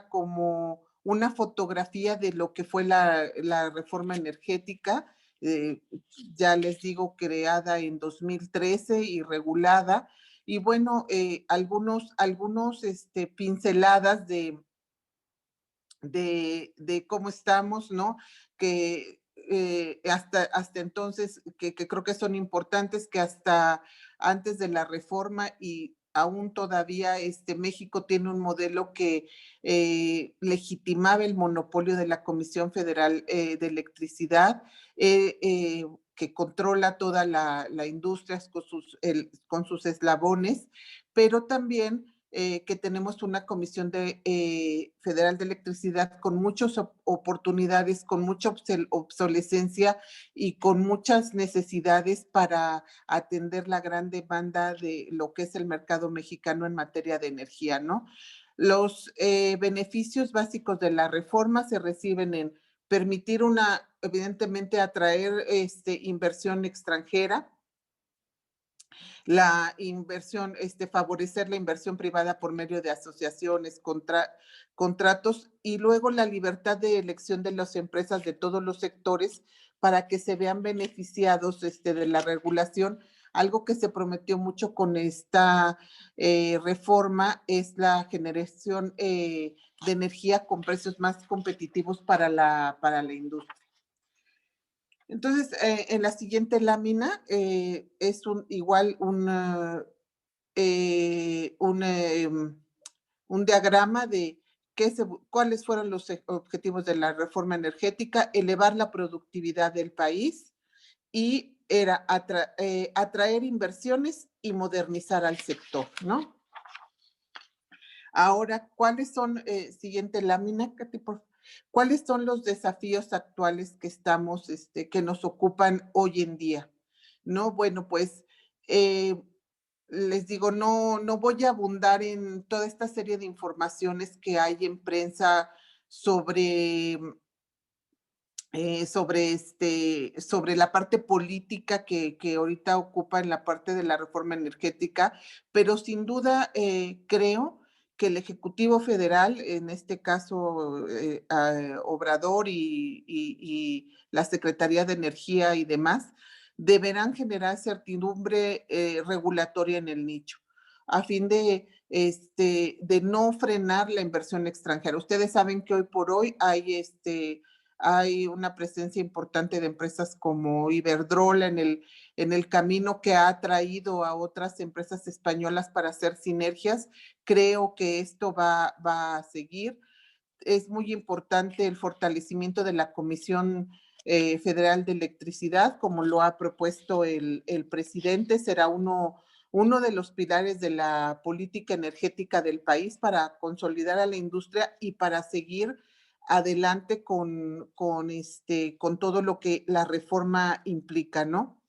como una fotografía de lo que fue la reforma energética, ya les digo, creada en 2013 y regulada. Y bueno, algunos pinceladas de cómo estamos, ¿no? Que hasta entonces, que creo que son importantes, que hasta antes de la reforma y aún todavía México tiene un modelo que legitimaba el monopolio de la Comisión Federal de Electricidad, que controla toda la industria con sus eslabones, pero también que tenemos una Comisión Federal de Electricidad con muchas oportunidades, con mucha obsolescencia y con muchas necesidades para atender la gran demanda de lo que es el mercado mexicano en materia de energía, ¿no? Los beneficios básicos de la reforma se reciben en permitir evidentemente, atraer inversión extranjera, la inversión, favorecer la inversión privada por medio de asociaciones, contratos, y luego la libertad de elección de las empresas de todos los sectores para que se vean beneficiados de la regulación. Algo que se prometió mucho con esta reforma es la generación de energía con precios más competitivos para la industria. Entonces, en la siguiente lámina es un diagrama de cuáles fueron los objetivos de la reforma energética: elevar la productividad del país y era atraer inversiones y modernizar al sector, ¿no? Ahora, ¿cuáles son, siguiente lámina, Katy, por favor? ¿Cuáles son los desafíos actuales que nos ocupan hoy en día? ¿No? Bueno, pues les digo, no voy a abundar en toda esta serie de informaciones que hay en prensa sobre la parte política que ahorita ocupa en la parte de la reforma energética, pero sin duda creo que el Ejecutivo Federal, en este caso Obrador y la Secretaría de Energía y demás, deberán generar certidumbre regulatoria en el nicho, a fin de no frenar la inversión extranjera. Ustedes saben que hoy por hoy hay una presencia importante de empresas como Iberdrola en el camino, que ha atraído a otras empresas españolas para hacer sinergias. Creo que esto va a seguir. Es muy importante el fortalecimiento de la Comisión Federal de Electricidad, como lo ha propuesto el presidente. Será uno uno de los pilares de la política energética del país para consolidar a la industria y para seguir adelante con todo lo que la reforma implica, ¿no?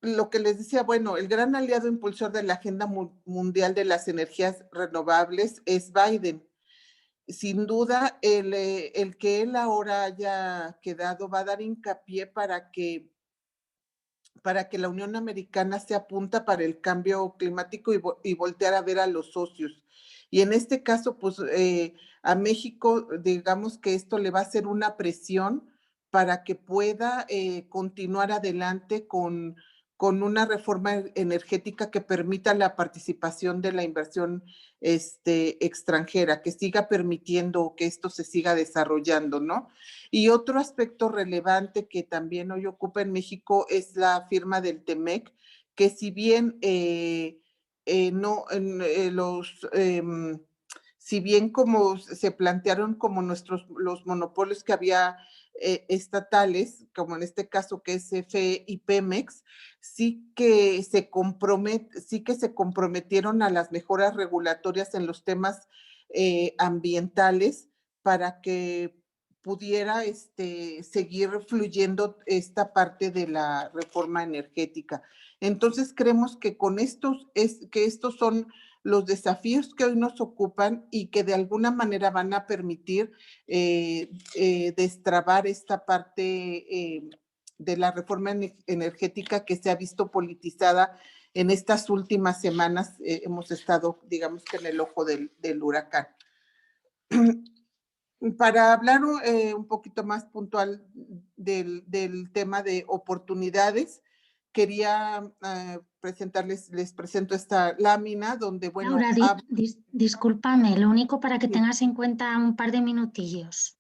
Lo que les decía, bueno, el gran aliado impulsor de la agenda mundial de las energías renovables es Biden. Sin duda, el que él ahora haya quedado va a dar hincapié para que la Unión Americana se apunta para el cambio climático y voltear a ver a los socios. Y en este caso, pues a México, digamos que esto le va a hacer una presión para que pueda continuar adelante con una reforma energética que permita la participación de la inversión extranjera, que siga permitiendo que esto se siga desarrollando, ¿no? Y otro aspecto relevante que también hoy ocupa en México es la firma del TEMEC, que si bien si bien como se plantearon como los monopolios que había estatales, como en este caso que es CFE y Pemex, sí que se comprometieron a las mejoras regulatorias en los temas ambientales para que pudiera seguir fluyendo esta parte de la reforma energética. Entonces creemos que con estos son los desafíos que hoy nos ocupan y que de alguna manera van a permitir destrabar esta parte de la reforma energética que se ha visto politizada en estas últimas semanas. Hemos estado, digamos que en el ojo del huracán. Para hablar un poquito más puntual del tema de oportunidades, quería les presento esta lámina donde, bueno... Laura, discúlpame, lo único para que tengas en cuenta un par de minutillos.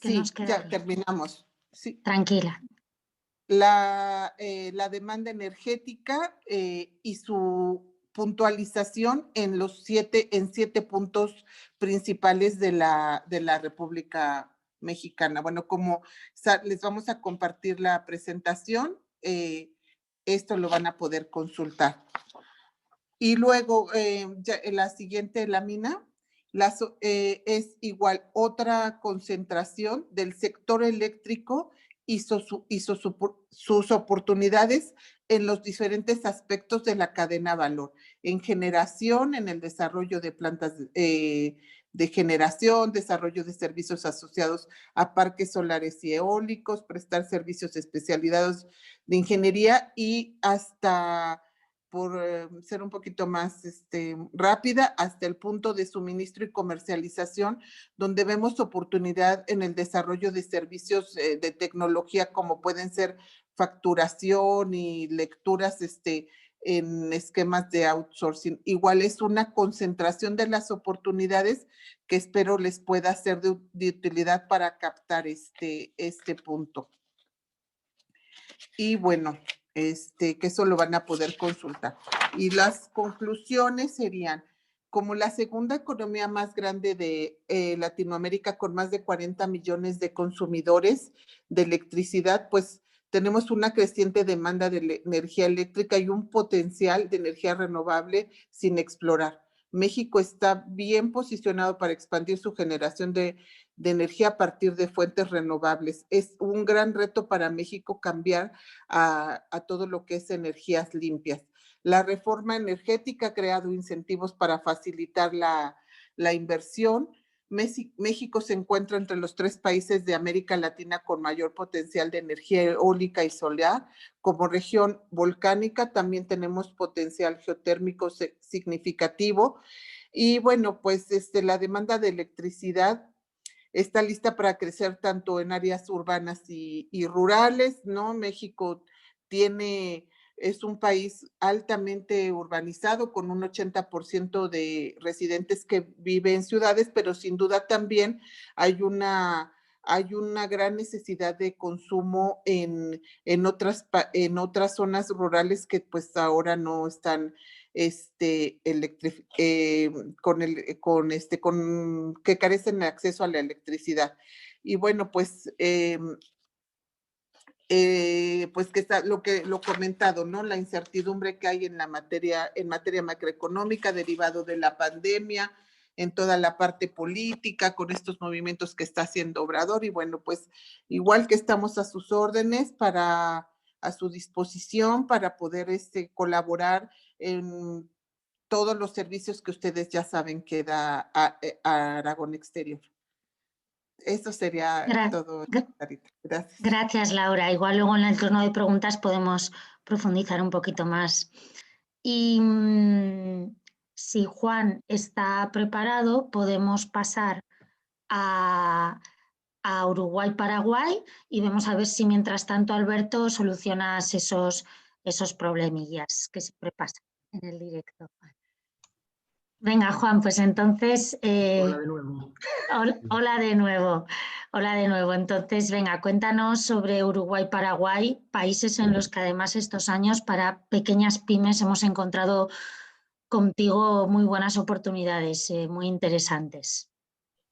Sí, ya terminamos. Sí. Tranquila. La demanda energética y su puntualización en 7 puntos principales de la República Mexicana. Bueno, como les vamos a compartir la presentación, esto lo van a poder consultar. Y luego, la siguiente lámina es igual otra concentración del sector eléctrico y sus oportunidades en los diferentes aspectos de la cadena valor, en generación, en el desarrollo de plantas de generación, desarrollo de servicios asociados a parques solares y eólicos, prestar servicios especializados de ingeniería y hasta, por ser un poquito más rápida, hasta el punto de suministro y comercialización, donde vemos oportunidad en el desarrollo de servicios de tecnología como pueden ser facturación y lecturas en esquemas de outsourcing. Igual es una concentración de las oportunidades que espero les pueda ser de utilidad para captar este punto. Y bueno, que eso lo van a poder consultar. Y las conclusiones serían, como la segunda economía más grande de Latinoamérica, con más de 40 millones de consumidores de electricidad, pues tenemos una creciente demanda de energía eléctrica y un potencial de energía renovable sin explorar. México está bien posicionado para expandir su generación de energía a partir de fuentes renovables. Es un gran reto para México cambiar a todo lo que es energías limpias. La reforma energética ha creado incentivos para facilitar la inversión. México se encuentra entre los 3 países de América Latina con mayor potencial de energía eólica y solar. Como región volcánica también tenemos potencial geotérmico significativo. Y bueno, pues la demanda de electricidad está lista para crecer tanto en áreas urbanas y rurales, ¿no? México es un país altamente urbanizado con un 80% de residentes que viven en ciudades, pero sin duda también hay una gran necesidad de consumo en otras zonas rurales que pues ahora no están que carecen de acceso a la electricidad. Y bueno, pues pues que está lo comentado, ¿no? La incertidumbre que hay en materia macroeconómica derivado de la pandemia, en toda la parte política, con estos movimientos que está haciendo Obrador. Y bueno, pues igual que estamos a sus órdenes, a su disposición para poder colaborar en todos los servicios que ustedes ya saben que da a Aragón Exterior. Eso sería todo, Sarita. Gracias. Gracias, Laura. Igual luego en el turno de preguntas podemos profundizar un poquito más. Y si Juan está preparado, podemos pasar a Uruguay-Paraguay y vamos a ver si mientras tanto, Alberto, solucionas esos problemillas que siempre pasan en el directo. Venga, Juan, pues entonces... Hola de nuevo. Hola de nuevo. Hola de nuevo. Entonces, venga, cuéntanos sobre Uruguay-Paraguay, países en los que además estos años para pequeñas pymes hemos encontrado contigo muy buenas oportunidades, muy interesantes.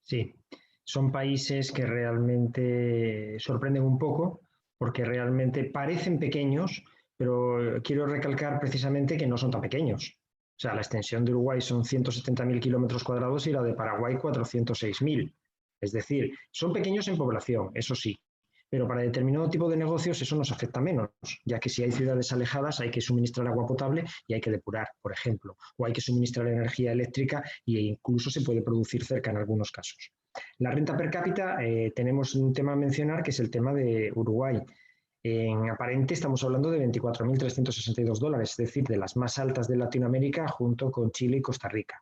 Sí, son países que realmente sorprenden un poco porque realmente parecen pequeños, pero quiero recalcar precisamente que no son tan pequeños. O sea, la extensión de Uruguay son 170.000 kilómetros cuadrados y la de Paraguay 406.000. Es decir, son pequeños en población, eso sí, pero para determinado tipo de negocios eso nos afecta menos, ya que si hay ciudades alejadas hay que suministrar agua potable y hay que depurar, por ejemplo, o hay que suministrar energía eléctrica e incluso se puede producir cerca en algunos casos. La renta per cápita, tenemos un tema a mencionar que es el tema de Uruguay. En aparente estamos hablando de 24.362 dólares, es decir, de las más altas de Latinoamérica junto con Chile y Costa Rica.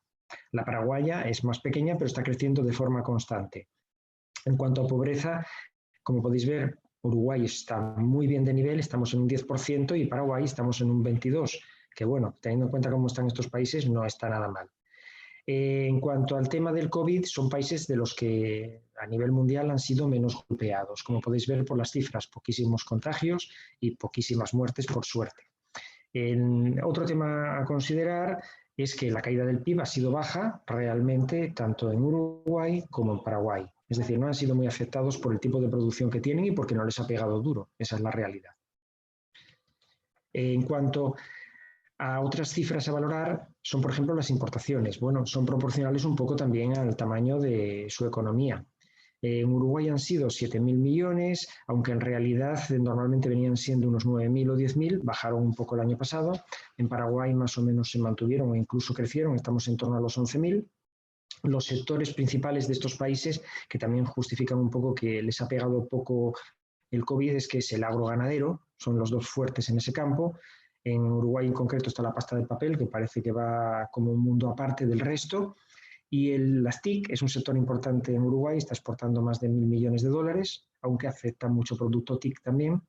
La paraguaya es más pequeña, pero está creciendo de forma constante. En cuanto a pobreza, como podéis ver, Uruguay está muy bien de nivel, estamos en un 10% y Paraguay estamos en un 22%, que bueno, teniendo en cuenta cómo están estos países, no está nada mal. En cuanto al tema del COVID, son países de los que a nivel mundial han sido menos golpeados, como podéis ver por las cifras, poquísimos contagios y poquísimas muertes, por suerte. Otro tema a considerar es que la caída del PIB ha sido baja realmente tanto en Uruguay como en Paraguay. Es decir, no han sido muy afectados por el tipo de producción que tienen y porque no les ha pegado duro. Esa es la realidad. En cuanto a otras cifras a valorar, son por ejemplo las importaciones. Bueno, son proporcionales un poco también al tamaño de su economía. En Uruguay han sido 7.000 millones, aunque en realidad normalmente venían siendo unos 9.000 o 10.000, bajaron un poco el año pasado. En Paraguay más o menos se mantuvieron o incluso crecieron, estamos en torno a los 11.000. Los sectores principales de estos países, que también justifican un poco que les ha pegado poco el COVID, es que es el agroganadero, son los dos fuertes en ese campo. En Uruguay en concreto está la pasta de papel, que parece que va como un mundo aparte del resto. Y las TIC es un sector importante en Uruguay, está exportando más de 1.000 millones de dólares, aunque afecta mucho producto TIC también.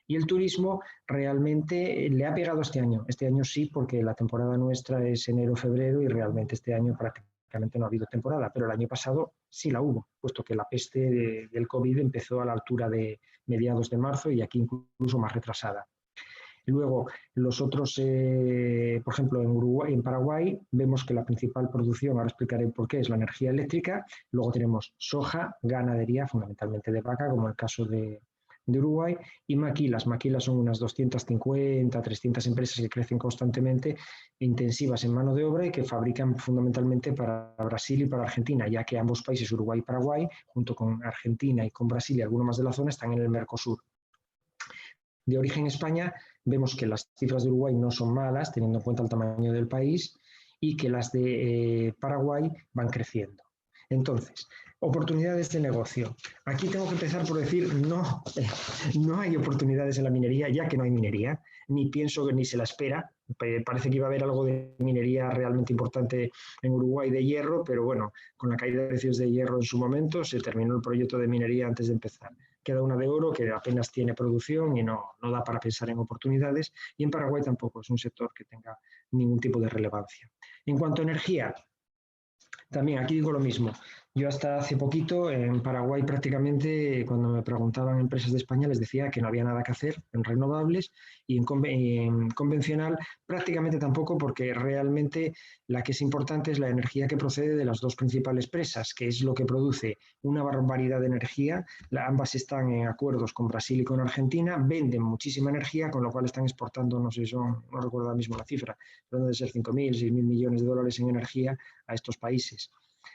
Y el turismo realmente le ha pegado este año sí, porque la temporada nuestra es enero-febrero y realmente este año prácticamente no ha habido temporada, pero el año pasado sí la hubo, puesto que la peste del COVID empezó a la altura de mediados de marzo y aquí incluso más retrasada. Y luego, los otros, por ejemplo, en Uruguay, en Paraguay, vemos que la principal producción, ahora explicaré por qué, es la energía eléctrica. Luego tenemos soja, ganadería, fundamentalmente de vaca, como el caso de Uruguay, y maquilas. Maquilas son unas 250, 300 empresas que crecen constantemente, intensivas en mano de obra y que fabrican fundamentalmente para Brasil y para Argentina, ya que ambos países, Uruguay y Paraguay, junto con Argentina y con Brasil y algunos más de la zona, están en el Mercosur. De origen España, vemos que las cifras de Uruguay no son malas, teniendo en cuenta el tamaño del país, y que las de Paraguay van creciendo. Entonces, oportunidades de negocio. Aquí tengo que empezar por decir, no hay oportunidades en la minería, ya que no hay minería, ni pienso que ni se la espera. Parece que iba a haber algo de minería realmente importante en Uruguay de hierro, pero bueno, con la caída de precios de hierro en su momento se terminó el proyecto de minería antes de empezar. Queda una de oro que apenas tiene producción y no da para pensar en oportunidades, y en Paraguay tampoco es un sector que tenga ningún tipo de relevancia. En cuanto a energía, también aquí digo lo mismo, Yo hasta hace poquito en Paraguay prácticamente cuando me preguntaban empresas de España les decía que no había nada que hacer en renovables y en convencional prácticamente tampoco porque realmente la que es importante es la energía que procede de las dos principales presas, que es lo que produce una barbaridad de energía. Ambas están en acuerdos con Brasil y con Argentina, venden muchísima energía, con lo cual están exportando, no sé, no recuerdo ahora mismo la cifra, pero debe ser 5.000, 6.000 millones de dólares en energía a estos países.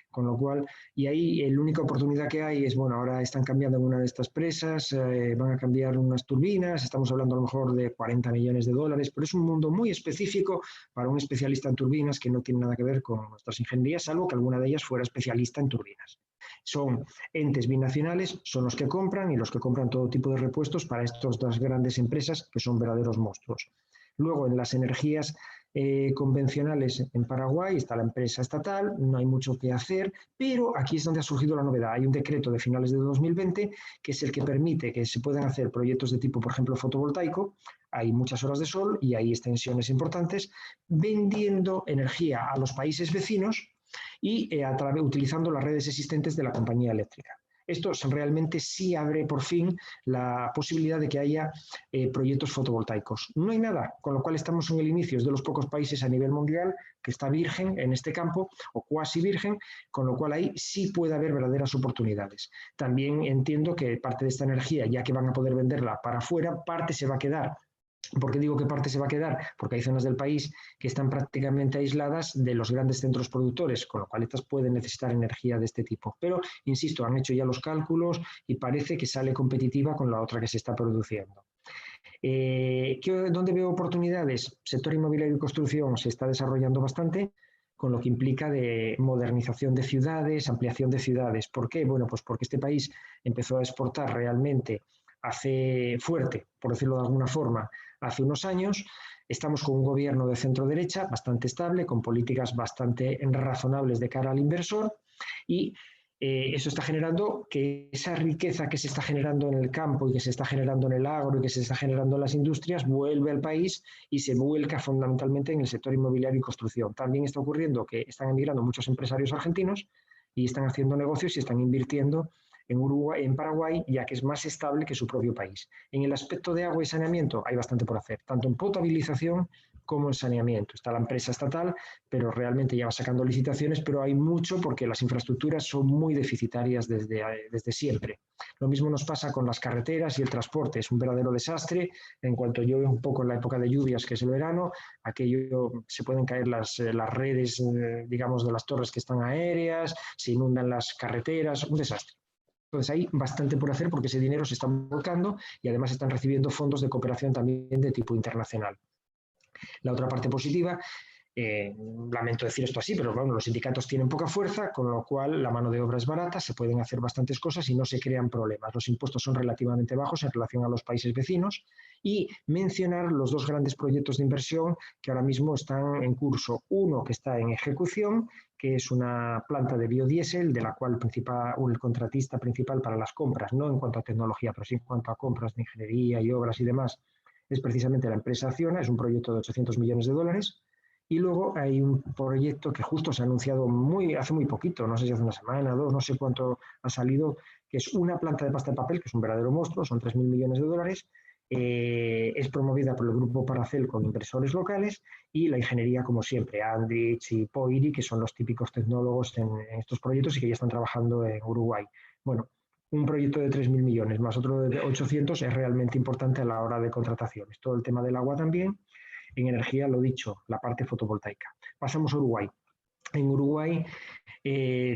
Con lo cual, y ahí la única oportunidad que hay es, bueno, ahora están cambiando en una de estas presas, van a cambiar unas turbinas, estamos hablando a lo mejor de 40 millones de dólares, pero es un mundo muy específico para un especialista en turbinas que no tiene nada que ver con nuestras ingenierías, salvo que alguna de ellas fuera especialista en turbinas. Son entes binacionales, son los que compran y los que compran todo tipo de repuestos para estas dos grandes empresas que son verdaderos monstruos. Luego, en las energías convencionales en Paraguay está la empresa estatal, no hay mucho que hacer, pero aquí es donde ha surgido la novedad. Hay un decreto de finales de 2020 que es el que permite que se puedan hacer proyectos de tipo, por ejemplo, fotovoltaico, hay muchas horas de sol y hay extensiones importantes, vendiendo energía a los países vecinos y utilizando las redes existentes de la compañía eléctrica. Esto realmente sí abre por fin la posibilidad de que haya proyectos fotovoltaicos. No hay nada, con lo cual estamos en el inicio, es de los pocos países a nivel mundial que está virgen en este campo o cuasi virgen, con lo cual ahí sí puede haber verdaderas oportunidades. También entiendo que parte de esta energía, ya que van a poder venderla para afuera, parte se va a quedar. ¿Por qué digo que parte se va a quedar? Porque hay zonas del país que están prácticamente aisladas de los grandes centros productores, con lo cual estas pueden necesitar energía de este tipo. Pero, insisto, han hecho ya los cálculos y parece que sale competitiva con la otra que se está produciendo. ¿Dónde veo oportunidades? Sector inmobiliario y construcción se está desarrollando bastante, con lo que implica de modernización de ciudades, ampliación de ciudades. ¿Por qué? Bueno, pues porque este país empezó a exportar realmente hace fuerte, por decirlo de alguna forma, hace unos años. Estamos con un gobierno de centro derecha bastante estable, con políticas bastante razonables de cara al inversor y eso está generando que esa riqueza que se está generando en el campo y que se está generando en el agro y que se está generando en las industrias vuelve al país y se vuelca fundamentalmente en el sector inmobiliario y construcción. También está ocurriendo que están emigrando muchos empresarios argentinos y están haciendo negocios y están invirtiendo en Uruguay, en Paraguay, ya que es más estable que su propio país. En el aspecto de agua y saneamiento hay bastante por hacer, tanto en potabilización como en saneamiento. Está la empresa estatal, pero realmente ya va sacando licitaciones, pero hay mucho porque las infraestructuras son muy deficitarias desde siempre. Lo mismo nos pasa con las carreteras y el transporte, es un verdadero desastre. En cuanto llueve un poco en la época de lluvias, que es el verano, aquello se pueden caer las redes, digamos, de las torres que están aéreas, se inundan las carreteras, un desastre. Entonces hay bastante por hacer porque ese dinero se está volcando y además están recibiendo fondos de cooperación también de tipo internacional. La otra parte positiva, lamento decir esto así, pero bueno, los sindicatos tienen poca fuerza, con lo cual la mano de obra es barata, se pueden hacer bastantes cosas y no se crean problemas. Los impuestos son relativamente bajos en relación a los países vecinos y mencionar los dos grandes proyectos de inversión que ahora mismo están en curso. Uno que está en ejecución, que es una planta de biodiesel, de la cual el contratista principal para las compras, no en cuanto a tecnología, pero sí en cuanto a compras de ingeniería y obras y demás, es precisamente la empresa Acciona, es un proyecto de 800 millones de dólares. Y luego hay un proyecto que justo se ha anunciado hace muy poquito, no sé si hace una semana, dos, no sé cuánto ha salido, que es una planta de pasta de papel, que es un verdadero monstruo, son 3.000 millones de dólares, es promovida por el grupo Paracel con inversores locales y la ingeniería, como siempre, Andritz y Poiri, que son los típicos tecnólogos en estos proyectos y que ya están trabajando en Uruguay. Bueno, un proyecto de 3.000 millones más otro de 800 es realmente importante a la hora de contrataciones. Todo el tema del agua también. En energía, lo dicho, la parte fotovoltaica. Pasamos a Uruguay. En Uruguay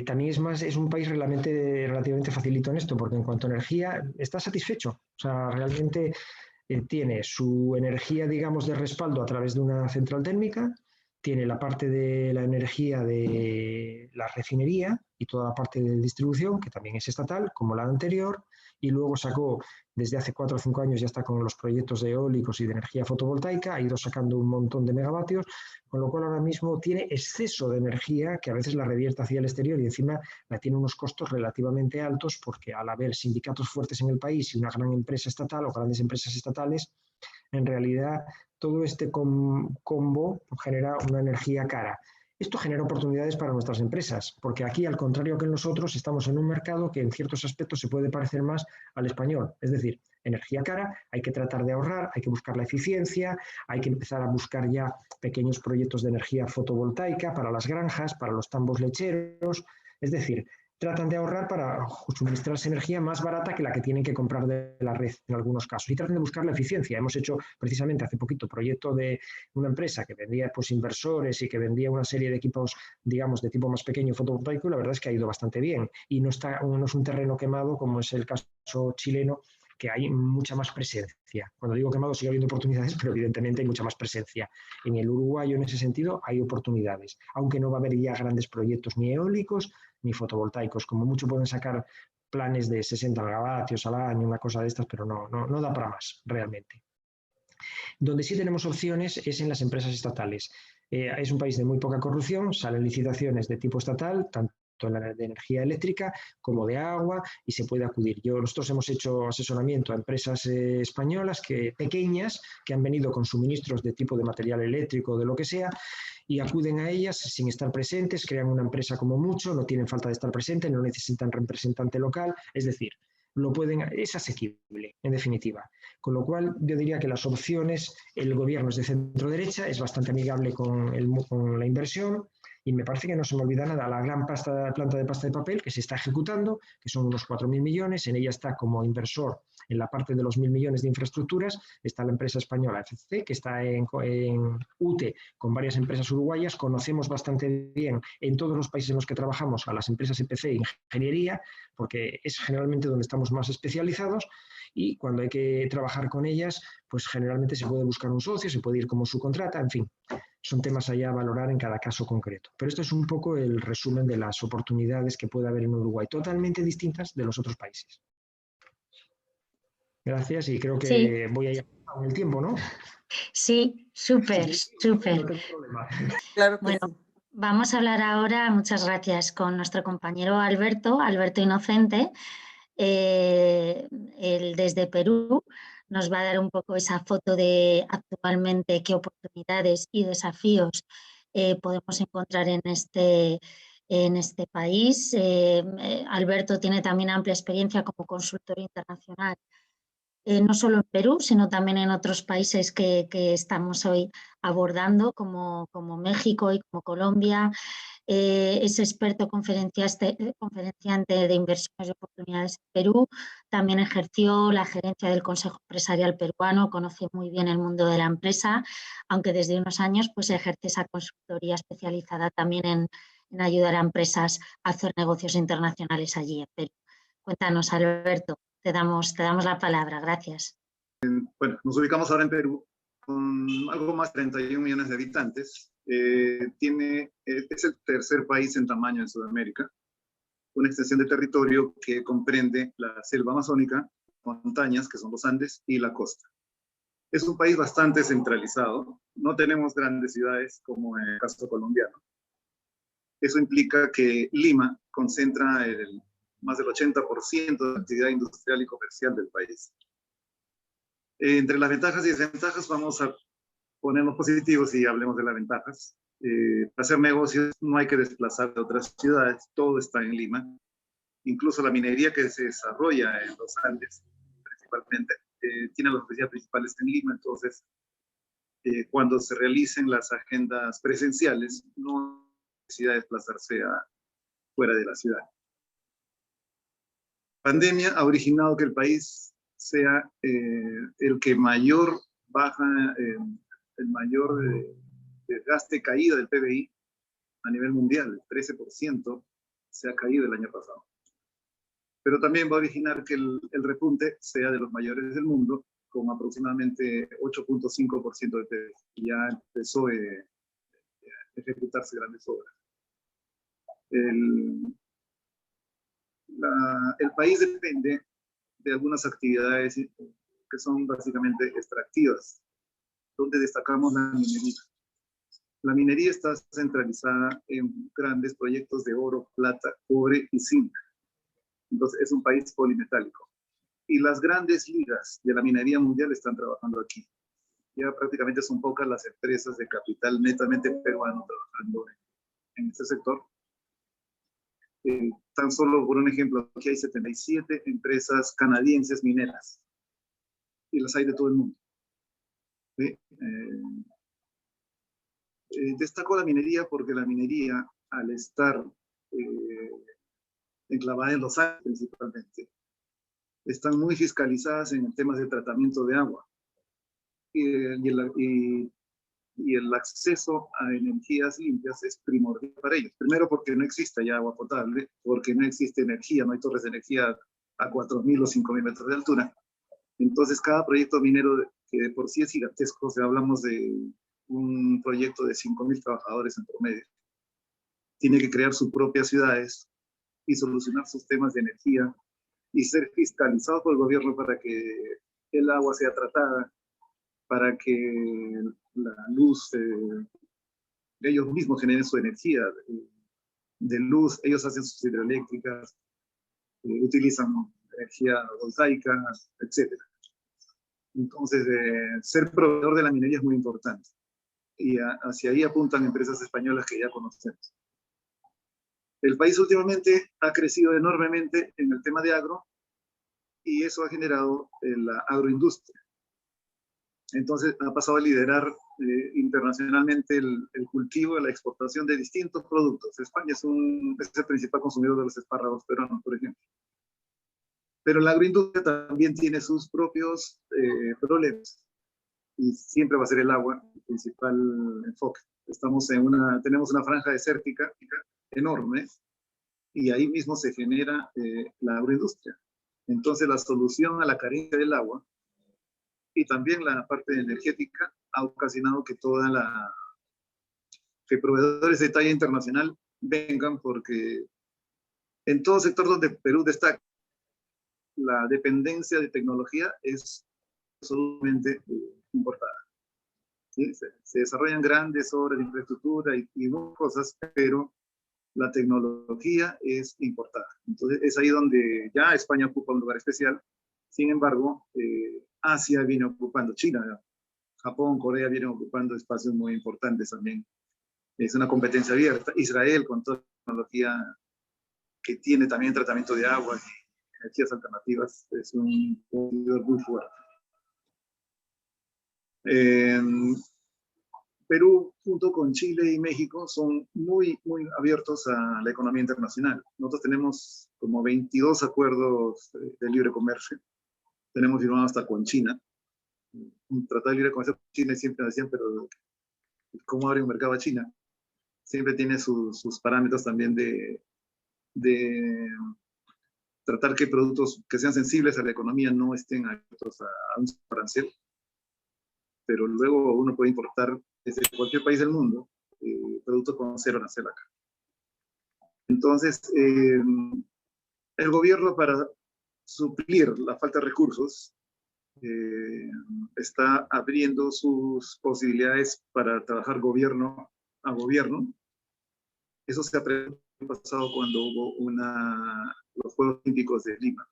también es un país relativamente facilito en esto, porque en cuanto a energía está satisfecho. O sea, realmente tiene su energía, digamos, de respaldo a través de una central térmica, tiene la parte de la energía de la refinería y toda la parte de distribución, que también es estatal, como la anterior, y luego sacó, desde hace 4 o 5 años ya está con los proyectos de eólicos y de energía fotovoltaica, ha ido sacando un montón de megavatios, con lo cual ahora mismo tiene exceso de energía que a veces la revierte hacia el exterior y encima la tiene unos costos relativamente altos porque al haber sindicatos fuertes en el país y una gran empresa estatal o grandes empresas estatales, en realidad todo este combo genera una energía cara. Esto genera oportunidades para nuestras empresas, porque aquí, al contrario que nosotros, estamos en un mercado que en ciertos aspectos se puede parecer más al español. Es decir, energía cara, hay que tratar de ahorrar, hay que buscar la eficiencia, hay que empezar a buscar ya pequeños proyectos de energía fotovoltaica para las granjas, para los tambos lecheros. Es decir, tratan de ahorrar para suministrarse energía más barata que la que tienen que comprar de la red en algunos casos. Y tratan de buscar la eficiencia. Hemos hecho precisamente hace poquito proyecto de una empresa que vendía pues, inversores y que vendía una serie de equipos, digamos, de tipo más pequeño fotovoltaico, y la verdad es que ha ido bastante bien. Y no es un terreno quemado como es el caso chileno, que hay mucha más presencia. Cuando digo quemado sigue habiendo oportunidades, pero evidentemente hay mucha más presencia. En el uruguayo, en ese sentido, hay oportunidades, aunque no va a haber ya grandes proyectos ni eólicos ni fotovoltaicos. Como mucho pueden sacar planes de 60 megavatios al año, una cosa de estas, pero no da para más realmente. Donde sí tenemos opciones es en las empresas estatales. Es un país de muy poca corrupción, salen licitaciones de tipo estatal, tanto de energía eléctrica como de agua, y se puede acudir. Nosotros hemos hecho asesoramiento a empresas españolas pequeñas que han venido con suministros de tipo de material eléctrico, de lo que sea, y acuden a ellas sin estar presentes, crean una empresa como mucho, no tienen falta de estar presente, no necesitan representante local, es decir, es asequible, en definitiva. Con lo cual, yo diría que las opciones, el gobierno es de centro-derecha, es bastante amigable con la inversión, y me parece que no se me olvida nada, la gran planta de pasta de papel que se está ejecutando, que son unos 4.000 millones, en ella está como inversor, en la parte de los 1.000 millones de infraestructuras, está la empresa española FCC, que está en UTE, con varias empresas uruguayas. Conocemos bastante bien en todos los países en los que trabajamos a las empresas EPC e ingeniería, porque es generalmente donde estamos más especializados, y cuando hay que trabajar con ellas, pues generalmente se puede buscar un socio, se puede ir como subcontrata, en fin, son temas allá a valorar en cada caso concreto. Pero esto es un poco el resumen de las oportunidades que puede haber en Uruguay, totalmente distintas de los otros países. Gracias, y creo que Sí. voy a ir con el tiempo, ¿no? Sí, súper, súper. No tengo problema. Claro que bueno, sí. Vamos a hablar ahora, muchas gracias, con nuestro compañero Alberto Inocente. Él desde Perú nos va a dar un poco esa foto de actualmente qué oportunidades y desafíos podemos encontrar en este país. Alberto tiene también amplia experiencia como consultor internacional, no solo en Perú, sino también en otros países que estamos hoy abordando, como México y como Colombia. Es experto conferenciante de inversiones y oportunidades en Perú. También ejerció la gerencia del Consejo Empresarial Peruano, conoce muy bien el mundo de la empresa, aunque desde unos años pues, ejerce esa consultoría especializada también en ayudar a empresas a hacer negocios internacionales allí en Perú. Cuéntanos, Alberto, te damos la palabra. Gracias. Bueno, nos ubicamos ahora en Perú con algo más de 31 millones de habitantes. Es el tercer país en tamaño en Sudamérica, una extensión de territorio que comprende la selva amazónica, montañas, que son los Andes, y la costa. Es un país bastante centralizado. No tenemos grandes ciudades como en el caso colombiano. Eso implica que Lima concentra más del 80% de la actividad industrial y comercial del país. Entre las ventajas y desventajas vamos a poner los positivos y hablemos de las ventajas. Para hacer negocios no hay que desplazar de otras ciudades, todo está en Lima. Incluso la minería que se desarrolla en los Andes, principalmente, tiene las oficinas principales en Lima. Entonces, cuando se realicen las agendas presenciales, no hay necesidad de desplazarse fuera de la ciudad. La pandemia ha originado que el país sea el que mayor baja, el mayor desgaste, caída del PBI a nivel mundial. El 13% se ha caído el año pasado. Pero también va a originar que el repunte sea de los mayores del mundo, con aproximadamente 8.5% de PBI. Y ya empezó a ejecutarse grandes obras. El país depende de algunas actividades que son básicamente extractivas, donde destacamos la minería. La minería está centralizada en grandes proyectos de oro, plata, cobre y zinc. Entonces es un país polimetálico. Y las grandes ligas de la minería mundial están trabajando aquí. Ya prácticamente son pocas las empresas de capital netamente peruano trabajando en este sector. Tan solo por un ejemplo, aquí hay 77 empresas canadienses mineras y las hay de todo el mundo. ¿Sí? Destaco la minería porque la minería, al estar enclavada en los Andes principalmente, están muy fiscalizadas en temas de tratamiento de agua y el acceso a energías limpias es primordial para ellos. Primero porque no existe ya agua potable, porque no existe energía, no hay torres de energía a 4.000 o 5.000 metros de altura. Entonces cada proyecto minero, que de por sí es gigantesco, o sea, hablamos de un proyecto de 5.000 trabajadores en promedio, tiene que crear sus propias ciudades y solucionar sus temas de energía y ser fiscalizado por el gobierno para que el agua sea tratada, para que la luz, ellos mismos generen su energía de luz, ellos hacen sus hidroeléctricas, utilizan energía voltaica, etc. Entonces, ser proveedor de la minería es muy importante. Y hacia ahí apuntan empresas españolas que ya conocemos. El país últimamente ha crecido enormemente en el tema de agro y eso ha generado la agroindustria. Entonces ha pasado a liderar internacionalmente el cultivo y la exportación de distintos productos. España es el principal consumidor de los espárragos peruanos, por ejemplo. Pero la agroindustria también tiene sus propios problemas y siempre va a ser el agua el principal enfoque. Tenemos una franja desértica enorme y ahí mismo se genera la agroindustria. Entonces la solución a la carencia del agua y también la parte energética ha ocasionado que que proveedores de talla internacional vengan, porque en todo sector donde Perú destaca, la dependencia de tecnología es absolutamente importada. ¿Sí? Se desarrollan grandes obras de infraestructura y muchas cosas, pero la tecnología es importada. Entonces es ahí donde ya España ocupa un lugar especial. Sin embargo, Asia viene ocupando, China, Japón, Corea vienen ocupando espacios muy importantes también. Es una competencia abierta. Israel, con toda la tecnología que tiene también tratamiento de agua y energías alternativas, es un competidor muy fuerte. Perú, junto con Chile y México, son muy, muy abiertos a la economía internacional. Nosotros tenemos como 22 acuerdos de libre comercio. Tenemos firmado hasta con China. Un tratado de libre comercio con China, siempre decían, pero ¿cómo abre un mercado a China? Siempre tiene sus parámetros también de tratar que productos que sean sensibles a la economía no estén abiertos a un arancel. Pero luego uno puede importar desde cualquier país del mundo productos con cero arancel acá. Entonces, el gobierno, para suplir la falta de recursos, está abriendo sus posibilidades para trabajar gobierno a gobierno. Eso se ha pasado cuando hubo los Juegos Olímpicos de Lima.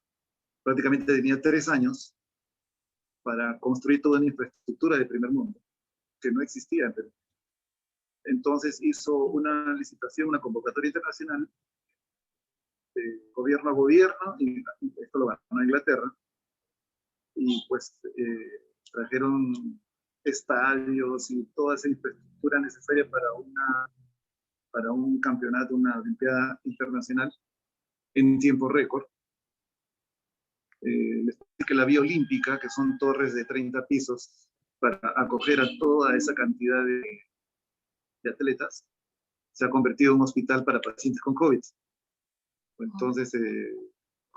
Prácticamente tenía 3 años para construir toda una infraestructura de primer mundo, que no existía en Perú. Entonces hizo una licitación, una convocatoria internacional, de gobierno a gobierno, y esto lo ganó Inglaterra, y pues trajeron estadios y toda esa infraestructura necesaria para un campeonato, una olimpiada internacional en tiempo récord. Les digo que la Vía Olímpica, que son torres de 30 pisos para acoger a toda esa cantidad de atletas, se ha convertido en un hospital para pacientes con COVID. Entonces,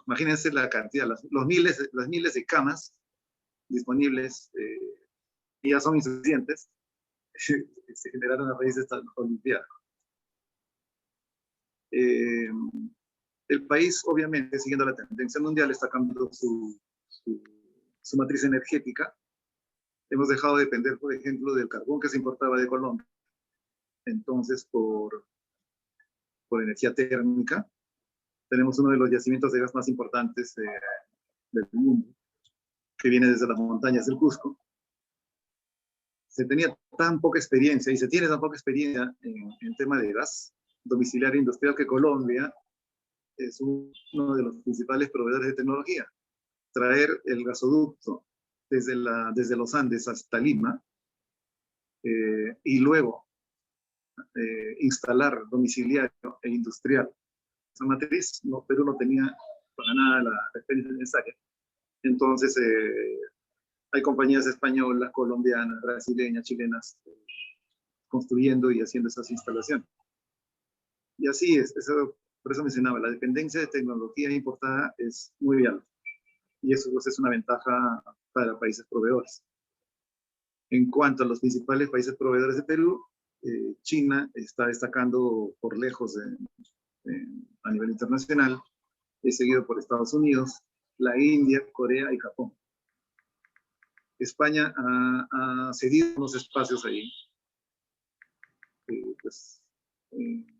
imagínense la cantidad, las miles de camas disponibles, y ya son insuficientes, se generaron a raíz de esta olimpiada. El país, obviamente, siguiendo la tendencia mundial, está cambiando su matriz energética. Hemos dejado de depender, por ejemplo, del carbón que se importaba de Colombia. Entonces, por energía térmica, tenemos uno de los yacimientos de gas más importantes del mundo, que viene desde las montañas del Cusco. Se tenía tan poca experiencia, y se tiene tan poca experiencia en tema de gas, domiciliaria industrial que Colombia es uno de los principales proveedores de tecnología. Traer el gasoducto desde los Andes hasta Lima y luego instalar domiciliario e industrial esa matriz, Perú no tenía para nada la experiencia necesaria. Entonces, hay compañías españolas, colombianas, brasileñas, chilenas, construyendo y haciendo esas instalaciones. Y así es, por eso mencionaba, la dependencia de tecnología importada es muy alta. Y eso pues, es una ventaja para países proveedores. En cuanto a los principales países proveedores de Perú, China está destacando por lejos a nivel internacional, es seguido por Estados Unidos, la India, Corea y Japón. España ha cedido unos espacios ahí.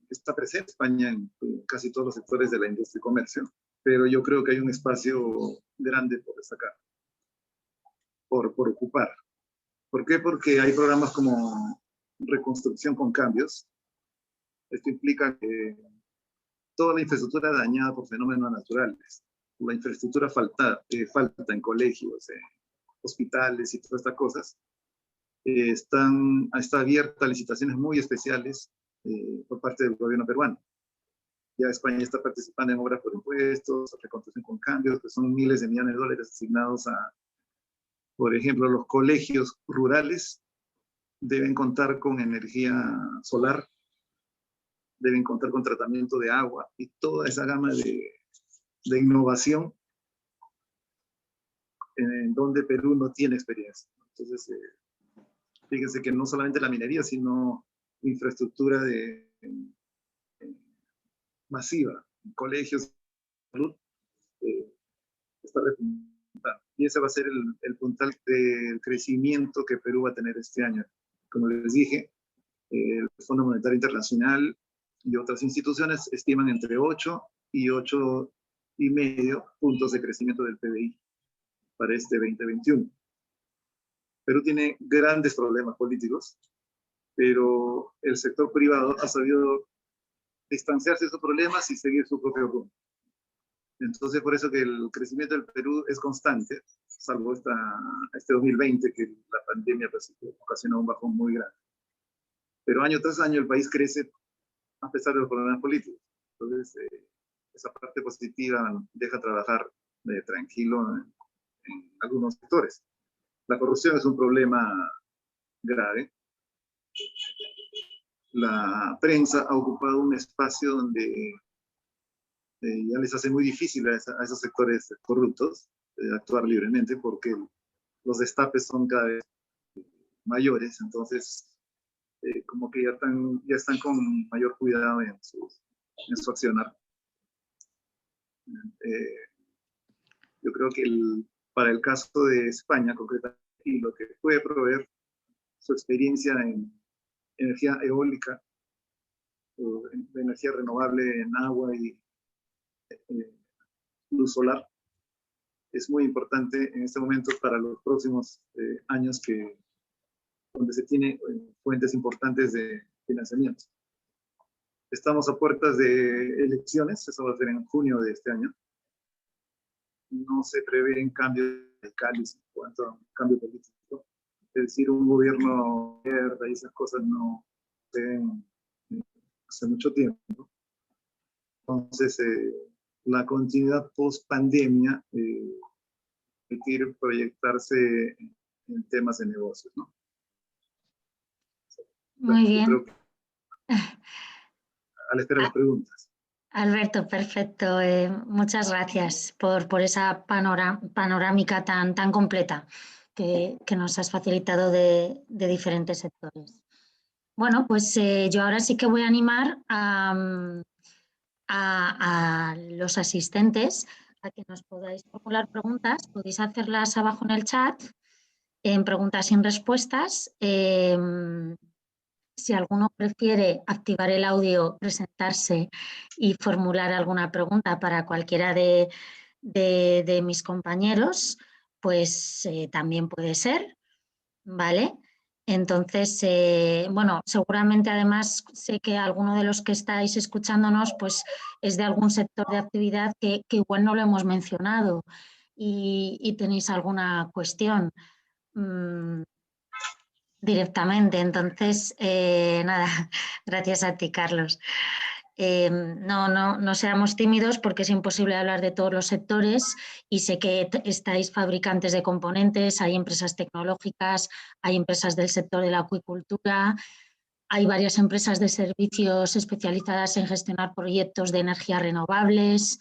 Está presente España en casi todos los sectores de la industria y comercio, pero yo creo que hay un espacio grande por destacar, por ocupar. ¿Por qué? Porque hay programas como reconstrucción con cambios. Esto implica que toda la infraestructura dañada por fenómenos naturales, la infraestructura falta en colegios, hospitales y todas estas cosas, está abierta a licitaciones muy especiales por parte del gobierno peruano. Ya España está participando en obras por impuestos, reconstrucción con cambios, que son miles de millones de dólares asignados a, por ejemplo, los colegios rurales deben contar con energía solar, deben contar con tratamiento de agua y toda esa gama de innovación en donde Perú no tiene experiencia. Entonces, fíjense que no solamente la minería, sino infraestructura masiva, colegios, salud, está repuntando. Y ese va a ser el puntal del crecimiento que Perú va a tener este año. Como les dije, el Fondo Monetario Internacional y otras instituciones estiman entre 8 y 8,5 puntos de crecimiento del PBI para este 2021. Perú tiene grandes problemas políticos, pero el sector privado ha sabido distanciarse de esos problemas y seguir su propio rumbo. Entonces, por eso que el crecimiento del Perú es constante, salvo este 2020, que la pandemia pues, ocasionó un bajón muy grande. Pero año tras año el país crece a pesar de los problemas políticos. Entonces, esa parte positiva deja trabajar tranquilo en algunos sectores. La corrupción es un problema grave. La prensa ha ocupado un espacio donde ya les hace muy difícil a esos sectores corruptos actuar libremente porque los destapes son cada vez mayores, entonces como que ya están con mayor cuidado en su accionar. Yo creo que para el caso de España, concretamente, y lo que puede proveer su experiencia en energía eólica, o de energía renovable en agua y luz solar, es muy importante en este momento para los próximos años donde se tiene fuentes importantes de financiamiento. Estamos a puertas de elecciones, eso va a ser en junio de este año. No se prevén cambios radicales en cuanto a un cambio político. Es decir, un gobierno verde y esas cosas no se ven hace mucho tiempo. Entonces, la continuidad post-pandemia permitir proyectarse en temas de negocios, ¿no? Muy bien. Creo que a la espera de las preguntas. Alberto, perfecto. Muchas gracias por esa panorámica tan completa que nos has facilitado de diferentes sectores. Bueno, pues yo ahora sí que voy a animar a los asistentes a que nos podáis formular preguntas. Podéis hacerlas abajo en el chat, en preguntas sin respuestas. Si alguno prefiere activar el audio, presentarse y formular alguna pregunta para cualquiera de mis compañeros, pues también puede ser, ¿vale? Entonces, bueno, seguramente además sé que alguno de los que estáis escuchándonos pues es de algún sector de actividad que igual no lo hemos mencionado y tenéis alguna cuestión directamente. Entonces, nada, gracias a ti, Carlos. No seamos tímidos porque es imposible hablar de todos los sectores y sé que estáis fabricantes de componentes, hay empresas tecnológicas, hay empresas del sector de la acuicultura, hay varias empresas de servicios especializadas en gestionar proyectos de energías renovables.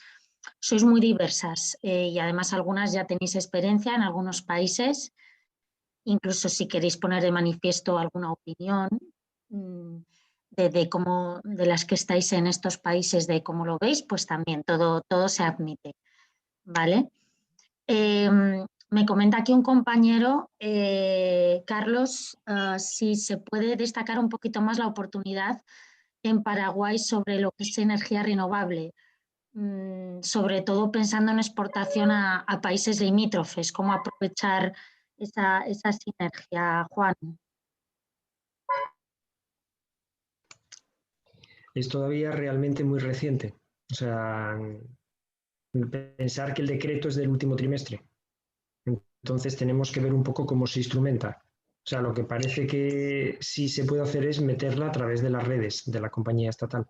Sois muy diversas y además algunas ya tenéis experiencia en algunos países, incluso si queréis poner de manifiesto alguna opinión de las que estáis en estos países, de cómo lo veis, pues también todo se admite, ¿vale? Me comenta aquí un compañero, Carlos, si se puede destacar un poquito más la oportunidad en Paraguay sobre lo que es energía renovable, sobre todo pensando en exportación a países limítrofes, cómo aprovechar esa sinergia, Juan. Es todavía realmente muy reciente. O sea, pensar que el decreto es del último trimestre. Entonces tenemos que ver un poco cómo se instrumenta. O sea, lo que parece que sí se puede hacer es meterla a través de las redes de la compañía estatal.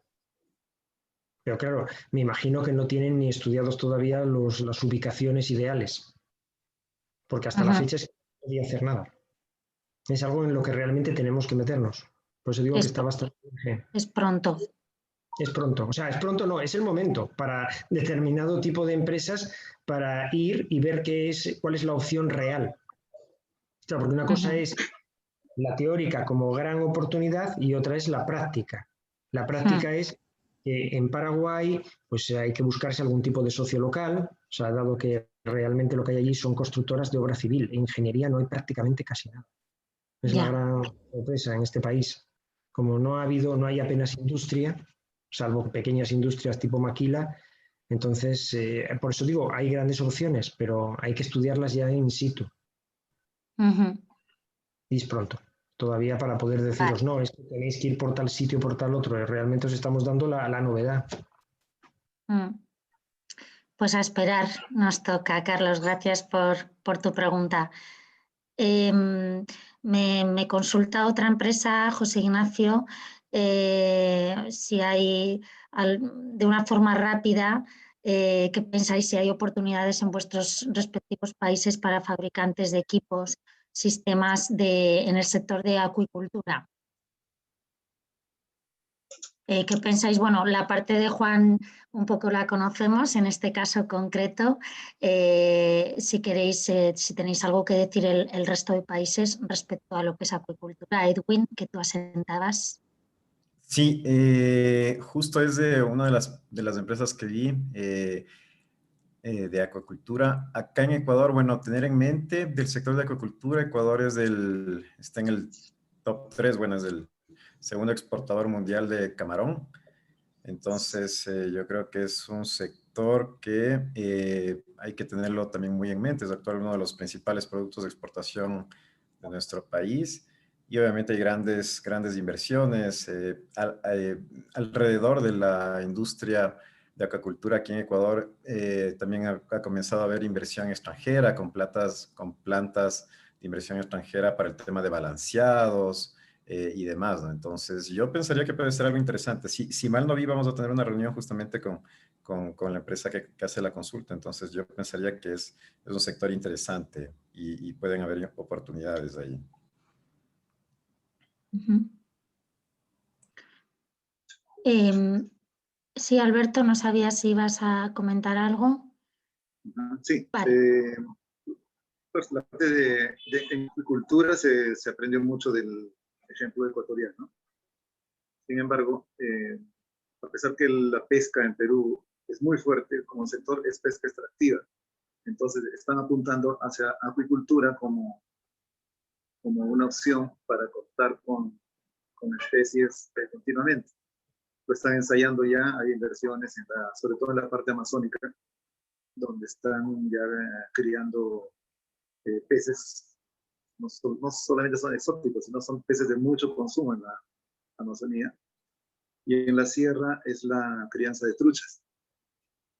Pero claro, me imagino que no tienen ni estudiados todavía las ubicaciones ideales, porque hasta la fecha es que no podía hacer nada. Es algo en lo que realmente tenemos que meternos. Por eso digo que está bastante... Es pronto. Es pronto, o sea, es pronto no, es el momento para determinado tipo de empresas para ir y ver cuál es la opción real. O sea, porque una cosa es la teórica como gran oportunidad y otra es la práctica. La práctica es que en Paraguay pues hay que buscarse algún tipo de socio local, o sea, dado que realmente lo que hay allí son constructoras de obra civil, en ingeniería no hay prácticamente casi nada. Es la gran sorpresa en este país. Como no hay apenas industria, salvo pequeñas industrias tipo maquila, entonces, por eso digo, hay grandes opciones, pero hay que estudiarlas ya in situ. Y es pronto, todavía para poder deciros, no, es que tenéis que ir por tal sitio, por tal otro, realmente os estamos dando la novedad. Pues a esperar nos toca, Carlos, gracias por tu pregunta. Me consulta otra empresa, José Ignacio, si hay de una forma rápida, ¿qué pensáis si hay oportunidades en vuestros respectivos países para fabricantes de equipos, sistemas en el sector de acuicultura? ¿Qué pensáis? Bueno, la parte de Juan un poco la conocemos, en este caso concreto. Si queréis, si tenéis algo que decir el resto de países respecto a lo que es acuicultura. Edwin, que tú asentabas. Sí, justo es de una de las empresas que vi de acuicultura. Acá en Ecuador, bueno, tener en mente del sector de acuicultura, Ecuador está en el top 3, bueno, es el segundo exportador mundial de camarón. Entonces, yo creo que es un sector que hay que tenerlo también muy en mente. Es actualmente uno de los principales productos de exportación de nuestro país. Y obviamente hay grandes inversiones alrededor de la industria de acuicultura aquí en Ecuador. También ha comenzado a haber inversión extranjera con plantas de inversión extranjera para el tema de balanceados, y demás, ¿no? Entonces, yo pensaría que puede ser algo interesante. Si mal no vi, vamos a tener una reunión justamente con la empresa que hace la consulta. Entonces, yo pensaría que es un sector interesante y pueden haber oportunidades ahí. Sí, Alberto, no sabía si ibas a comentar algo. Sí. Vale. Pues la parte de agricultura se aprendió mucho del ejemplo ecuatoriano, ¿no? Sin embargo, a pesar que la pesca en Perú es muy fuerte como sector, es pesca extractiva. Entonces están apuntando hacia acuicultura como una opción para contar con especies continuamente. Lo están ensayando ya, hay inversiones, sobre todo en la parte amazónica, donde están ya criando peces no solamente son exóticos, sino son peces de mucho consumo en la Amazonía. Y en la sierra es la crianza de truchas,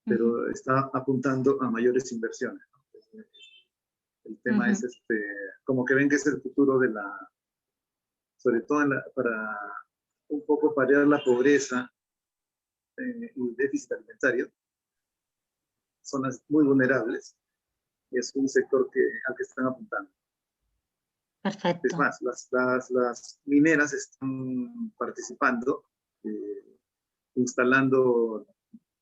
pero está apuntando a mayores inversiones, ¿no? El tema es como que ven que es el futuro de la, sobre todo para un poco paliar la pobreza y el déficit alimentario. Zonas muy vulnerables. Es un sector al que están apuntando. Perfecto. Es más, las mineras están participando, instalando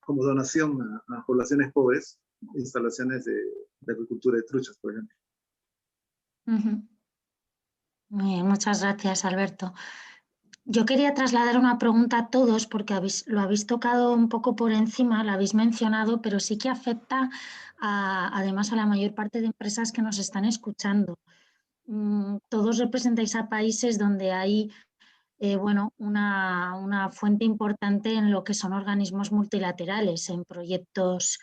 como donación a poblaciones pobres instalaciones de agricultura de truchas, por ejemplo. Muy bien, muchas gracias, Alberto. Yo quería trasladar una pregunta a todos porque lo habéis tocado un poco por encima, lo habéis mencionado, pero sí que afecta además a la mayor parte de empresas que nos están escuchando. Todos representáis a países donde hay una fuente importante en lo que son organismos multilaterales, en proyectos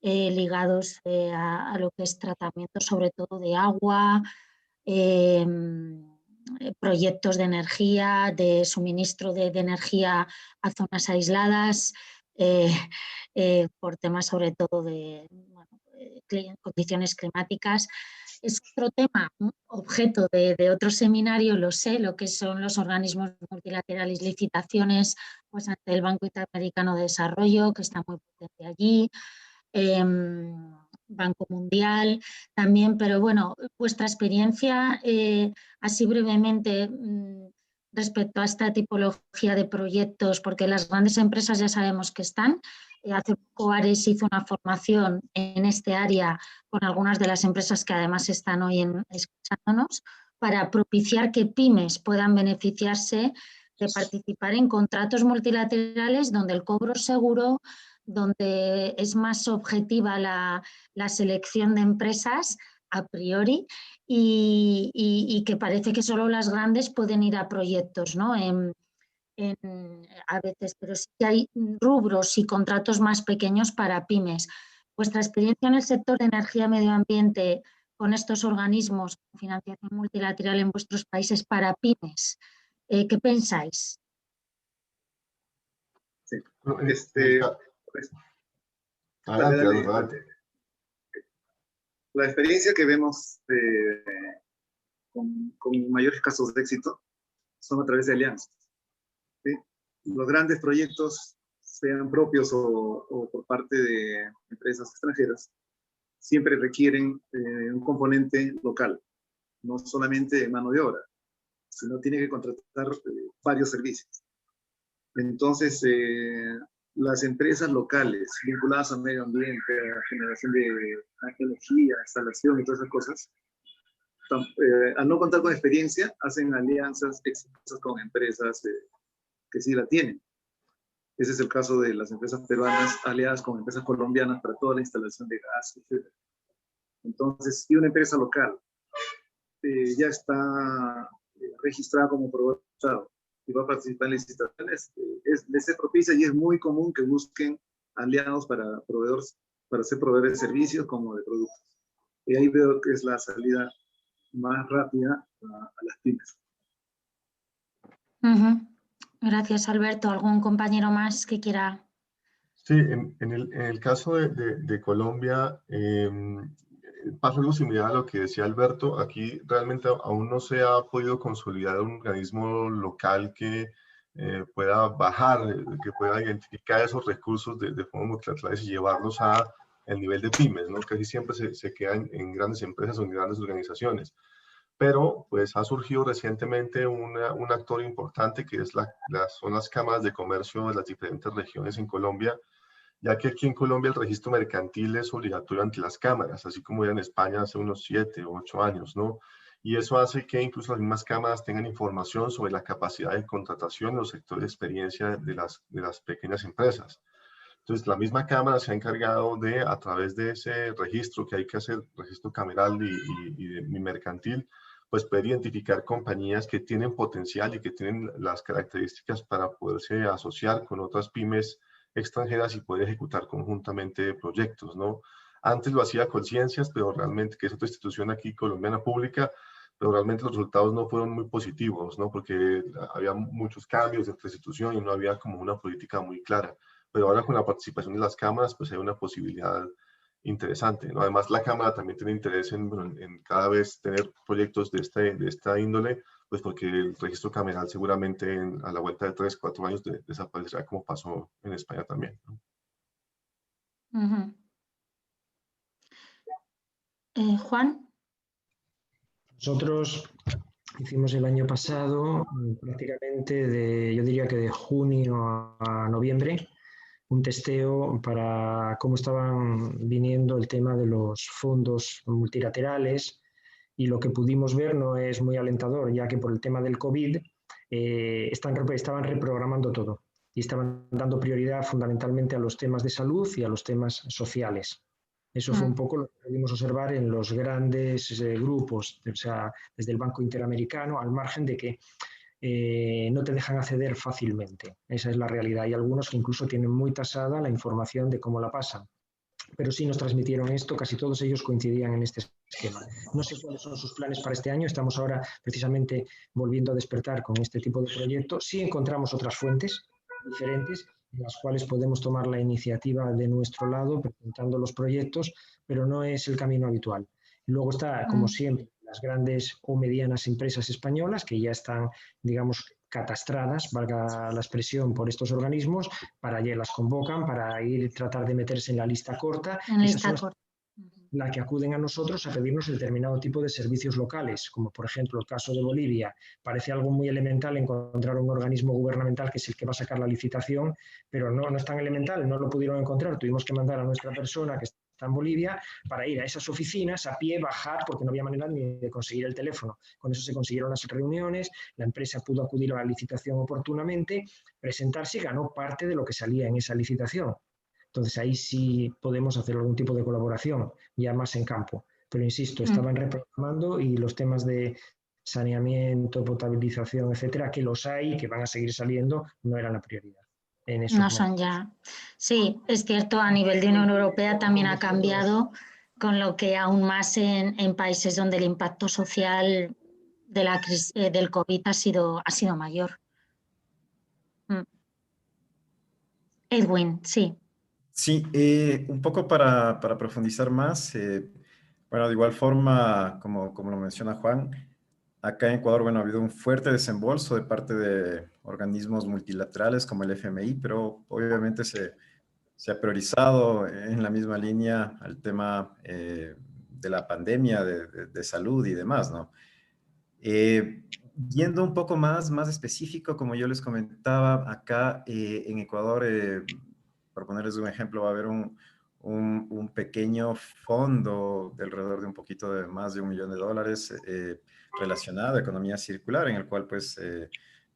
ligados a lo que es tratamiento sobre todo de agua, proyectos de energía, de suministro de energía a zonas aisladas, por temas sobre todo de condiciones climáticas. Es otro tema, objeto de otro seminario, lo sé, lo que son los organismos multilaterales, licitaciones, pues ante el Banco Interamericano de Desarrollo, que está muy potente allí, Banco Mundial también, pero bueno, vuestra experiencia, así brevemente, respecto a esta tipología de proyectos, porque las grandes empresas ya sabemos que están. Hace poco Ares hizo una formación en este área con algunas de las empresas que además están hoy escuchándonos, para propiciar que pymes puedan beneficiarse de participar en contratos multilaterales donde el cobro seguro, donde es más objetiva la selección de empresas a priori y que parece que solo las grandes pueden ir a proyectos, ¿no? A veces, pero sí que hay rubros y contratos más pequeños para pymes. Vuestra experiencia en el sector de energía y medio ambiente con estos organismos de financiación multilateral en vuestros países para pymes, ¿qué pensáis? Sí. Adelante. La experiencia que vemos con mayores casos de éxito son a través de alianzas. ¿Sí? Los grandes proyectos, sean propios o por parte de empresas extranjeras, siempre requieren un componente local, no solamente mano de obra, sino tiene que contratar varios servicios. Entonces, las empresas locales vinculadas al medio ambiente, a generación de energía, instalación y todas esas cosas, al no contar con experiencia, hacen alianzas exitosas con empresas que sí la tienen. Ese es el caso de las empresas peruanas aliadas con empresas colombianas para toda la instalación de gas, etc. Entonces, si una empresa local ya está registrada como proveedor y va a participar en licitaciones, les es propicia y es muy común que busquen aliados para ser proveedores de servicios como de productos. Y ahí veo que es la salida más rápida a las pymes. Gracias, Alberto. ¿Algún compañero más que quiera? Sí, en el caso de Colombia, pasa algo similar a lo que decía Alberto. Aquí realmente aún no se ha podido consolidar un organismo local que pueda bajar, que pueda identificar esos recursos de forma multilateral y llevarlos al nivel de pymes, ¿no? Casi siempre se quedan en grandes empresas o en grandes organizaciones. Pero pues ha surgido recientemente un actor importante que son las cámaras de comercio de las diferentes regiones en Colombia, ya que aquí en Colombia el registro mercantil es obligatorio ante las cámaras, así como era en España hace unos 7 o 8 años, ¿no? Y eso hace que incluso las mismas cámaras tengan información sobre la capacidad de contratación en los sectores de experiencia de las pequeñas empresas. Entonces, la misma cámara se ha encargado de, a través de ese registro que hay que hacer, registro cameral y mercantil, pues poder identificar compañías que tienen potencial y que tienen las características para poderse asociar con otras pymes extranjeras y poder ejecutar conjuntamente proyectos, ¿no? Antes lo hacía Conciencias, pero realmente, que es otra institución aquí colombiana pública, pero realmente los resultados no fueron muy positivos, ¿no? Porque había muchos cambios entre instituciones y no había como una política muy clara. Pero ahora con la participación de las cámaras, pues hay una posibilidad interesante, ¿no? Además, la Cámara también tiene interés en cada vez tener proyectos de esta índole, pues porque el registro cameral seguramente a la vuelta de 3, 4 años desaparecerá como pasó en España también, ¿no? Juan. Nosotros hicimos el año pasado, prácticamente yo diría que de junio a noviembre, un testeo para cómo estaban viniendo el tema de los fondos multilaterales, y lo que pudimos ver no es muy alentador, ya que por el tema del COVID estaban reprogramando todo y estaban dando prioridad fundamentalmente a los temas de salud y a los temas sociales. Eso fue un poco lo que pudimos observar en los grandes grupos, o sea, desde el Banco Interamericano, al margen de que no te dejan acceder fácilmente. Esa es la realidad. Hay algunos que incluso tienen muy tasada la información de cómo la pasan. Pero sí nos transmitieron esto, casi todos ellos coincidían en este esquema. No sé cuáles son sus planes para este año, estamos ahora precisamente volviendo a despertar con este tipo de proyectos. Sí encontramos otras fuentes diferentes en las cuales podemos tomar la iniciativa de nuestro lado presentando los proyectos, pero no es el camino habitual. Luego está, como siempre, las grandes o medianas empresas españolas que ya están, digamos, catastradas, valga la expresión, por estos organismos, para allá las convocan para tratar de meterse en la lista corta. Esas son las que acuden a nosotros a pedirnos determinado tipo de servicios locales, como por ejemplo el caso de Bolivia. Parece algo muy elemental encontrar un organismo gubernamental que es el que va a sacar la licitación, pero no es tan elemental, no lo pudieron encontrar. Tuvimos que mandar a nuestra persona que está en Bolivia para ir a esas oficinas a pie, bajar, porque no había manera ni de conseguir el teléfono. Con eso se consiguieron las reuniones, la empresa pudo acudir a la licitación oportunamente, presentarse y ganó parte de lo que salía en esa licitación. Entonces ahí sí podemos hacer algún tipo de colaboración, ya más en campo. Pero insisto, estaban reprogramando y los temas de saneamiento, potabilización, etcétera, que los hay y que van a seguir saliendo, no eran la prioridad. No son ya. Sí, es cierto, a nivel de Unión Europea también ha cambiado, con lo que aún más en países donde el impacto social de la crisis, del COVID ha sido mayor. Edwin, sí. Sí, un poco para profundizar más, bueno, de igual forma, como lo menciona Juan, acá en Ecuador, bueno, ha habido un fuerte desembolso de parte de organismos multilaterales como el FMI, pero obviamente se ha priorizado en la misma línea al tema de la pandemia, de salud y demás, ¿no? Yendo un poco más específico, como yo les comentaba, acá en Ecuador, por ponerles un ejemplo, va a haber un pequeño fondo de alrededor de un poquito de más de $1 millón relacionado a economía circular, en el cual pues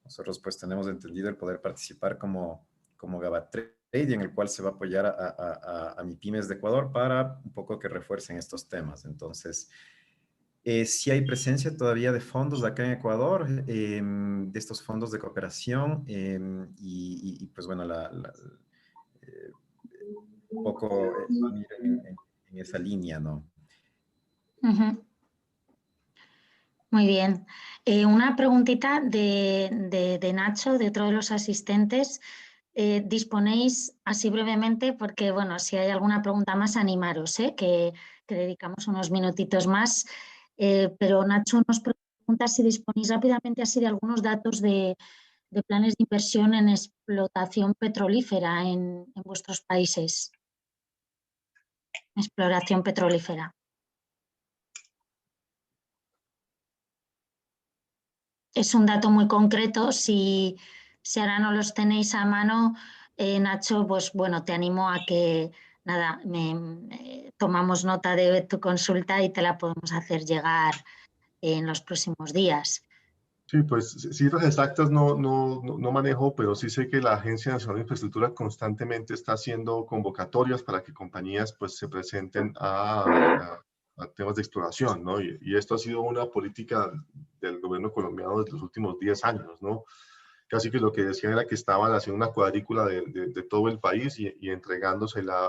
nosotros pues tenemos entendido el poder participar como GabaTrade, y en el cual se va a apoyar a MIPYMES de Ecuador para un poco que refuercen estos temas. Entonces, sí hay presencia todavía de fondos de acá en Ecuador, de estos fondos de cooperación, y pues bueno, un poco en esa línea, ¿no? Muy bien. Una preguntita de Nacho, de otro de los asistentes. Disponéis, así brevemente, porque bueno, si hay alguna pregunta más, animaros, que dedicamos unos minutitos más. Pero Nacho nos pregunta si disponéis rápidamente así de algunos datos de planes de inversión en explotación petrolífera en vuestros países. Exploración petrolífera. Es un dato muy concreto. Si ahora no los tenéis a mano, Nacho, pues bueno, te animo a que nada, tomamos nota de tu consulta y te la podemos hacer llegar en los próximos días. Sí, pues cifras exactas no manejo, pero sí sé que la Agencia Nacional de Infraestructura constantemente está haciendo convocatorias para que compañías pues se presenten a temas de exploración, ¿no? Y esto ha sido una política del gobierno colombiano desde los últimos 10 años, ¿no? Casi que lo que decían era que estaban haciendo una cuadrícula de todo el país y entregándosela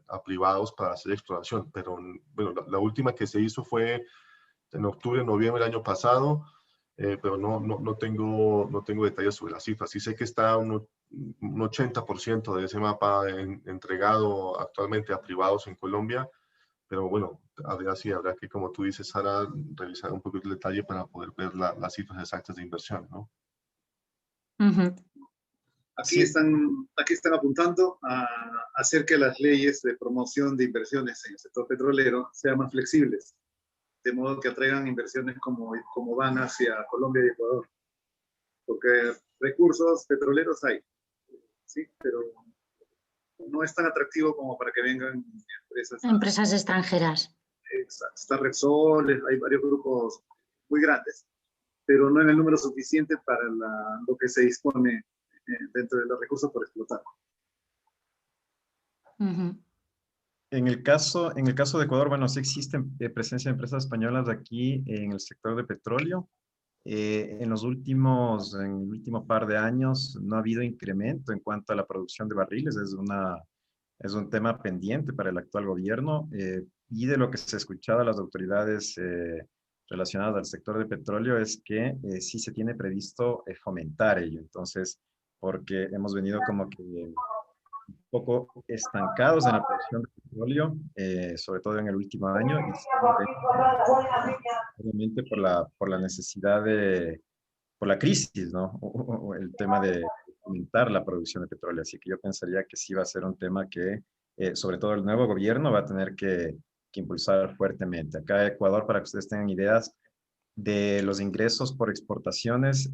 a privados para hacer exploración. Pero bueno, la última que se hizo fue en octubre, noviembre del año pasado, pero no tengo detalles sobre las cifras. Sí sé que está un 80% de ese mapa entregado actualmente a privados en Colombia, pero bueno, habrá que, como tú dices, Sara, revisar un poquito el detalle para poder ver las cifras exactas de inversión, ¿no? Aquí están apuntando a hacer que las leyes de promoción de inversiones en el sector petrolero sean más flexibles, de modo que atraigan inversiones como van hacia Colombia y Ecuador. Porque recursos petroleros hay, sí, pero no es tan atractivo como para que vengan empresas extranjeras. Está Repsol, hay varios grupos muy grandes, pero no en el número suficiente para lo que se dispone dentro de los recursos por explotar. En el caso de Ecuador, bueno, sí existen presencia de empresas españolas aquí en el sector de petróleo. En el último par de años no ha habido incremento en cuanto a la producción de barriles. Es un tema pendiente para el actual gobierno. Y de lo que se ha escuchado a las autoridades relacionadas al sector de petróleo es que sí se tiene previsto fomentar ello. Entonces, porque hemos venido como que un poco estancados en la producción de petróleo, sobre todo en el último año, y obviamente por la necesidad por la crisis, ¿no? O el tema de aumentar la producción de petróleo. Así que yo pensaría que sí va a ser un tema que, sobre todo el nuevo gobierno, va a tener que impulsar fuertemente. Acá en Ecuador, para que ustedes tengan ideas, de los ingresos por exportaciones,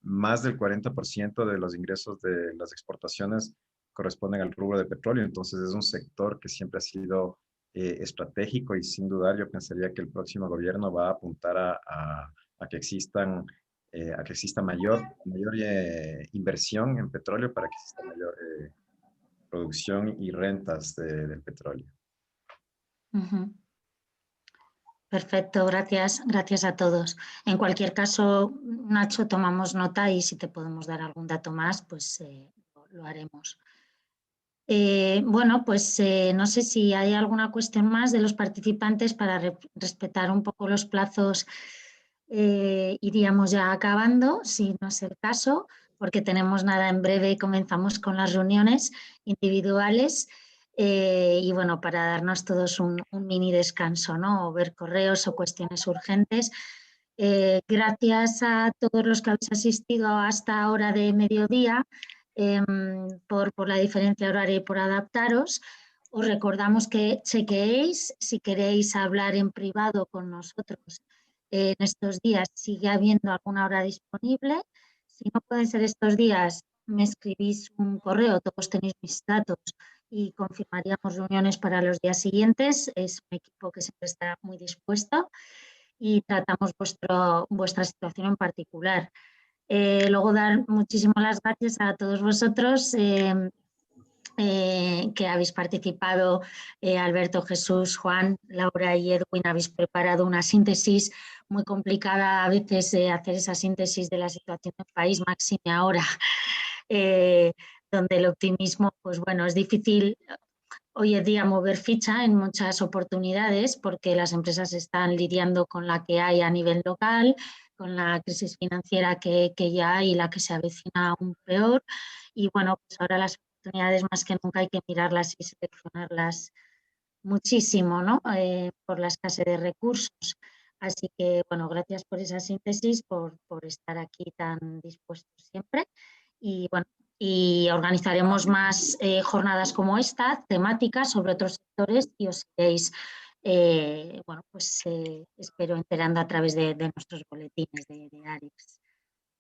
más del 40% de los ingresos de las exportaciones corresponden al rubro de petróleo. Entonces es un sector que siempre ha sido estratégico y sin dudar yo pensaría que el próximo gobierno va a apuntar a que exista mayor inversión en petróleo para que exista mayor producción y rentas del petróleo. Perfecto, gracias a todos. En cualquier caso, Nacho, tomamos nota y si te podemos dar algún dato más, pues lo haremos. Bueno, pues no sé si hay alguna cuestión más de los participantes para respetar un poco los plazos. Iríamos ya acabando, si no es el caso, porque tenemos nada en breve y comenzamos con las reuniones individuales. Y bueno, para darnos todos un mini descanso, ¿no? O ver correos o cuestiones urgentes. Gracias a todos los que habéis asistido hasta ahora de mediodía por la diferencia horaria y por adaptaros. Os recordamos que chequeéis si queréis hablar en privado con nosotros en estos días, sigue habiendo alguna hora disponible. Si no pueden ser estos días, me escribís un correo, todos tenéis mis datos y confirmaríamos reuniones para los días siguientes. Es un equipo que siempre está muy dispuesto y tratamos vuestra situación en particular. Luego dar muchísimas las gracias a todos vosotros que habéis participado, Alberto, Jesús, Juan, Laura y Edwin, habéis preparado una síntesis muy complicada a veces hacer esa síntesis de la situación del país, máxime ahora, donde el optimismo, pues bueno, es difícil hoy en día mover ficha en muchas oportunidades porque las empresas están lidiando con la que hay a nivel local, con la crisis financiera que ya hay y la que se avecina aún peor. Y bueno, pues ahora las oportunidades más que nunca hay que mirarlas y seleccionarlas muchísimo, ¿no? Por la escasez de recursos. Así que, bueno, gracias por esa síntesis, por estar aquí tan dispuestos siempre. Y bueno, y organizaremos más jornadas como esta, temáticas sobre otros sectores y os iréis, bueno, pues espero enterando a través de nuestros boletines de AREX.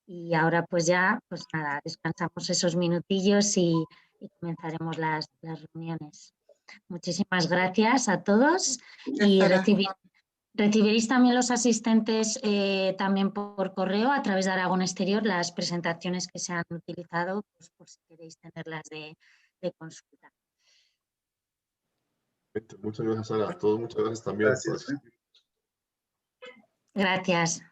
Y ahora pues ya, pues nada, descansamos esos minutillos y comenzaremos las reuniones. Muchísimas gracias a todos y recibiréis también los asistentes también por correo a través de Aragón Exterior las presentaciones que se han utilizado, pues, por si queréis tenerlas de consulta. Muchas gracias, Sara. A todos, muchas gracias también. Gracias. Gracias.